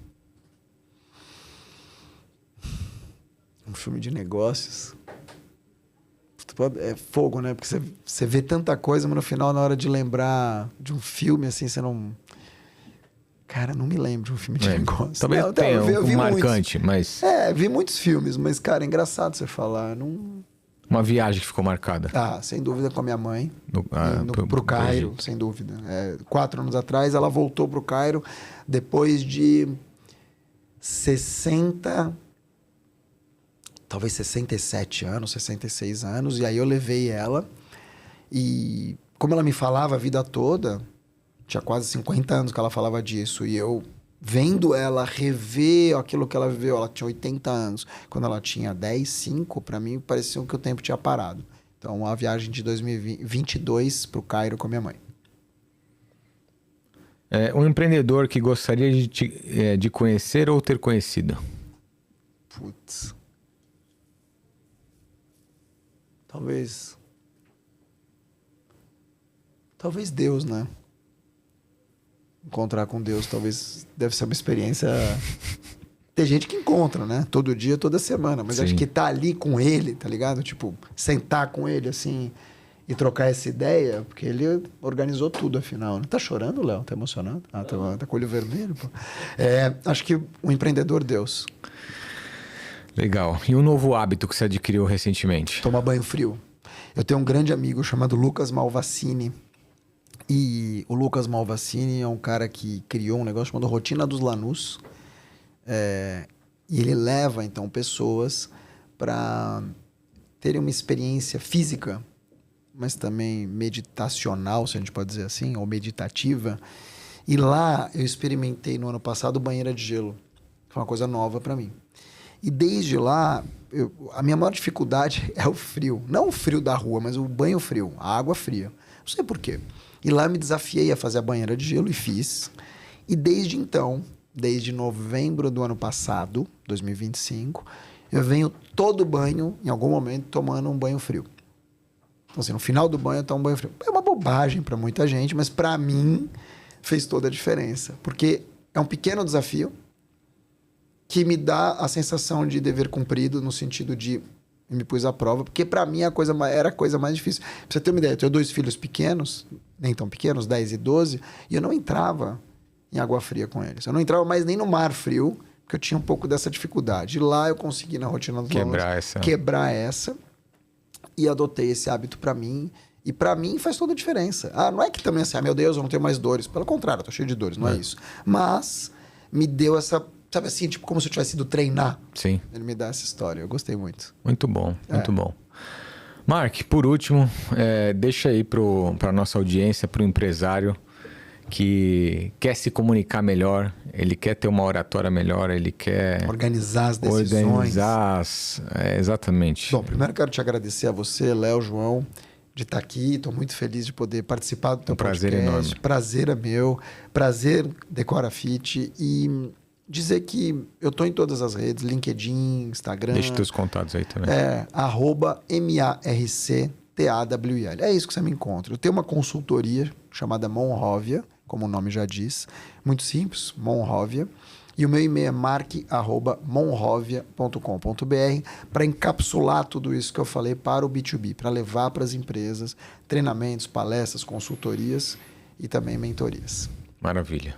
Um filme de negócios. É fogo, né? Porque você vê tanta coisa, mas no final, na hora de lembrar de um filme, assim, você não... Cara, não me lembro de um filme de negócio. Talvez não, tenha eu vi um marcante, mas... vi muitos filmes, mas, cara, é engraçado você falar. Não... Uma viagem que ficou marcada. Sem dúvida com a minha mãe. Pro Pro Cairo, sem dúvida. 4 anos atrás, ela voltou pro Cairo depois de 60... talvez 67 anos, 66 anos, e aí eu levei ela, e como ela me falava a vida toda, tinha quase 50 anos que ela falava disso, e eu vendo ela rever aquilo que ela viveu, ela tinha 80 anos, quando ela tinha 10, 5, para mim parecia que o tempo tinha parado. Então, a viagem de 2022 pro Cairo com a minha mãe. Um empreendedor que gostaria de conhecer ou ter conhecido? Putz... Talvez Talvez Deus, né? Encontrar com Deus talvez deve ser uma experiência... Tem gente que encontra, né? Todo dia, toda semana. Mas Sim. acho que tá ali com ele, tá ligado? Tipo, sentar com ele, assim, e trocar essa ideia, porque ele organizou tudo, afinal. Tá chorando, Léo? Tá emocionado? Ah, tá com o olho vermelho, pô. Acho que o empreendedor Deus. Legal. E um novo hábito que você adquiriu recentemente? Tomar banho frio. Eu tenho um grande amigo chamado Lucas Malvacini. E o Lucas Malvacini é um cara que criou um negócio chamado Rotina dos Lanús. E ele leva, então, pessoas para terem uma experiência física, mas também meditacional, se a gente pode dizer assim, ou meditativa. E lá eu experimentei no ano passado banheira de gelo. Foi uma coisa nova para mim. E desde lá, a minha maior dificuldade é o frio. Não o frio da rua, mas o banho frio, a água fria. Não sei por quê. E lá eu me desafiei a fazer a banheira de gelo e fiz. E desde então, desde novembro do ano passado, 2025, eu venho todo banho, em algum momento, tomando um banho frio. Então, assim, no final do banho eu tomo um banho frio. É uma bobagem para muita gente, mas para mim fez toda a diferença. Porque é um pequeno desafio que me dá a sensação de dever cumprido, no sentido de me pus à prova, porque para mim era a coisa mais difícil. Pra você ter uma ideia, eu tenho 2 filhos pequenos, nem tão pequenos, 10 e 12, e eu não entrava em água fria com eles. Eu não entrava mais nem no mar frio, porque eu tinha um pouco dessa dificuldade. E lá eu consegui, na rotina dos alunos, quebrar essa e adotei esse hábito para mim. E para mim faz toda a diferença. Não é que também assim, meu Deus, eu não tenho mais dores. Pelo contrário, eu tô cheio de dores, não é isso. Mas me deu essa... Sabe assim, tipo como se eu tivesse ido treinar. Sim. Ele me dá essa história. Eu gostei muito. Muito bom, muito bom. Mark, por último, deixa aí para nossa audiência, para o empresário que quer se comunicar melhor, ele quer ter uma oratória melhor, ele quer... Organizar as decisões. Exatamente. Bom, primeiro quero te agradecer a você, Léo, João, de estar aqui. Estou muito feliz de poder participar do teu podcast. Prazer enorme. Prazer é meu. Prazer Decora Fit. E dizer que eu estou em todas as redes, LinkedIn, Instagram. Deixa teus contatos aí também. @MARCTAWIL. É isso que você me encontra. Eu tenho uma consultoria chamada Monrovia, como o nome já diz. Muito simples, Monrovia. E o meu e-mail é mark@monrovia.com.br para encapsular tudo isso que eu falei para o B2B, para levar para as empresas treinamentos, palestras, consultorias e também mentorias. Maravilha.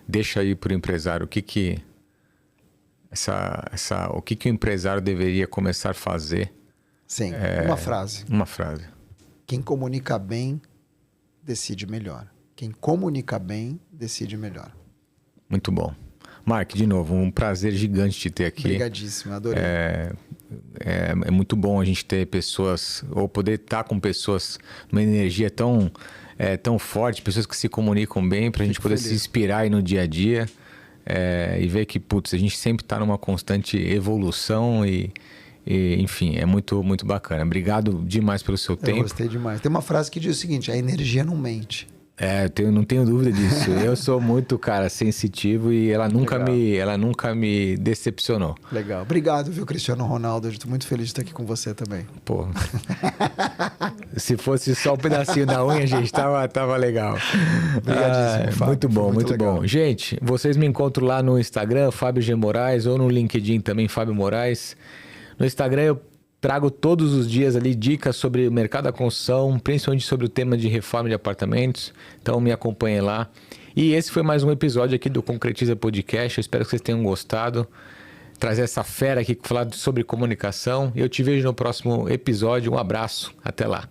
Deixa aí para o empresário o que o empresário deveria começar a fazer. Sim, uma frase. Uma frase. Quem comunica bem, decide melhor. Quem comunica bem, decide melhor. Muito bom. Mark, de novo, um prazer gigante te ter aqui. Obrigadíssimo, adorei. É muito bom a gente ter pessoas, ou poder estar com pessoas numa energia tão forte, pessoas que se comunicam bem, para a gente poder se inspirar aí no dia a dia e ver que, putz, a gente sempre está numa constante evolução e, enfim, é muito, muito bacana. Obrigado demais pelo seu tempo. Eu gostei demais. Tem uma frase que diz o seguinte: a energia não mente. Eu não tenho dúvida disso. Eu sou muito, cara, sensitivo e ela nunca me decepcionou. Legal. Obrigado, viu, Cristiano Ronaldo. Estou muito feliz de estar aqui com você também. Pô. Se fosse só um pedacinho da unha, gente, tava legal. Obrigadíssimo, Fábio. Muito bom, muito legal. bom. Gente, vocês me encontram lá no Instagram, Fábio G. Moraes, ou no LinkedIn também, Fábio Moraes. No Instagram eu trago todos os dias ali dicas sobre o mercado da construção, principalmente sobre o tema de reforma de apartamentos. Então me acompanhem lá. E esse foi mais um episódio aqui do Concretiza Podcast. Eu espero que vocês tenham gostado. Trazer essa fera aqui, falar sobre comunicação. Eu te vejo no próximo episódio. Um abraço. Até lá.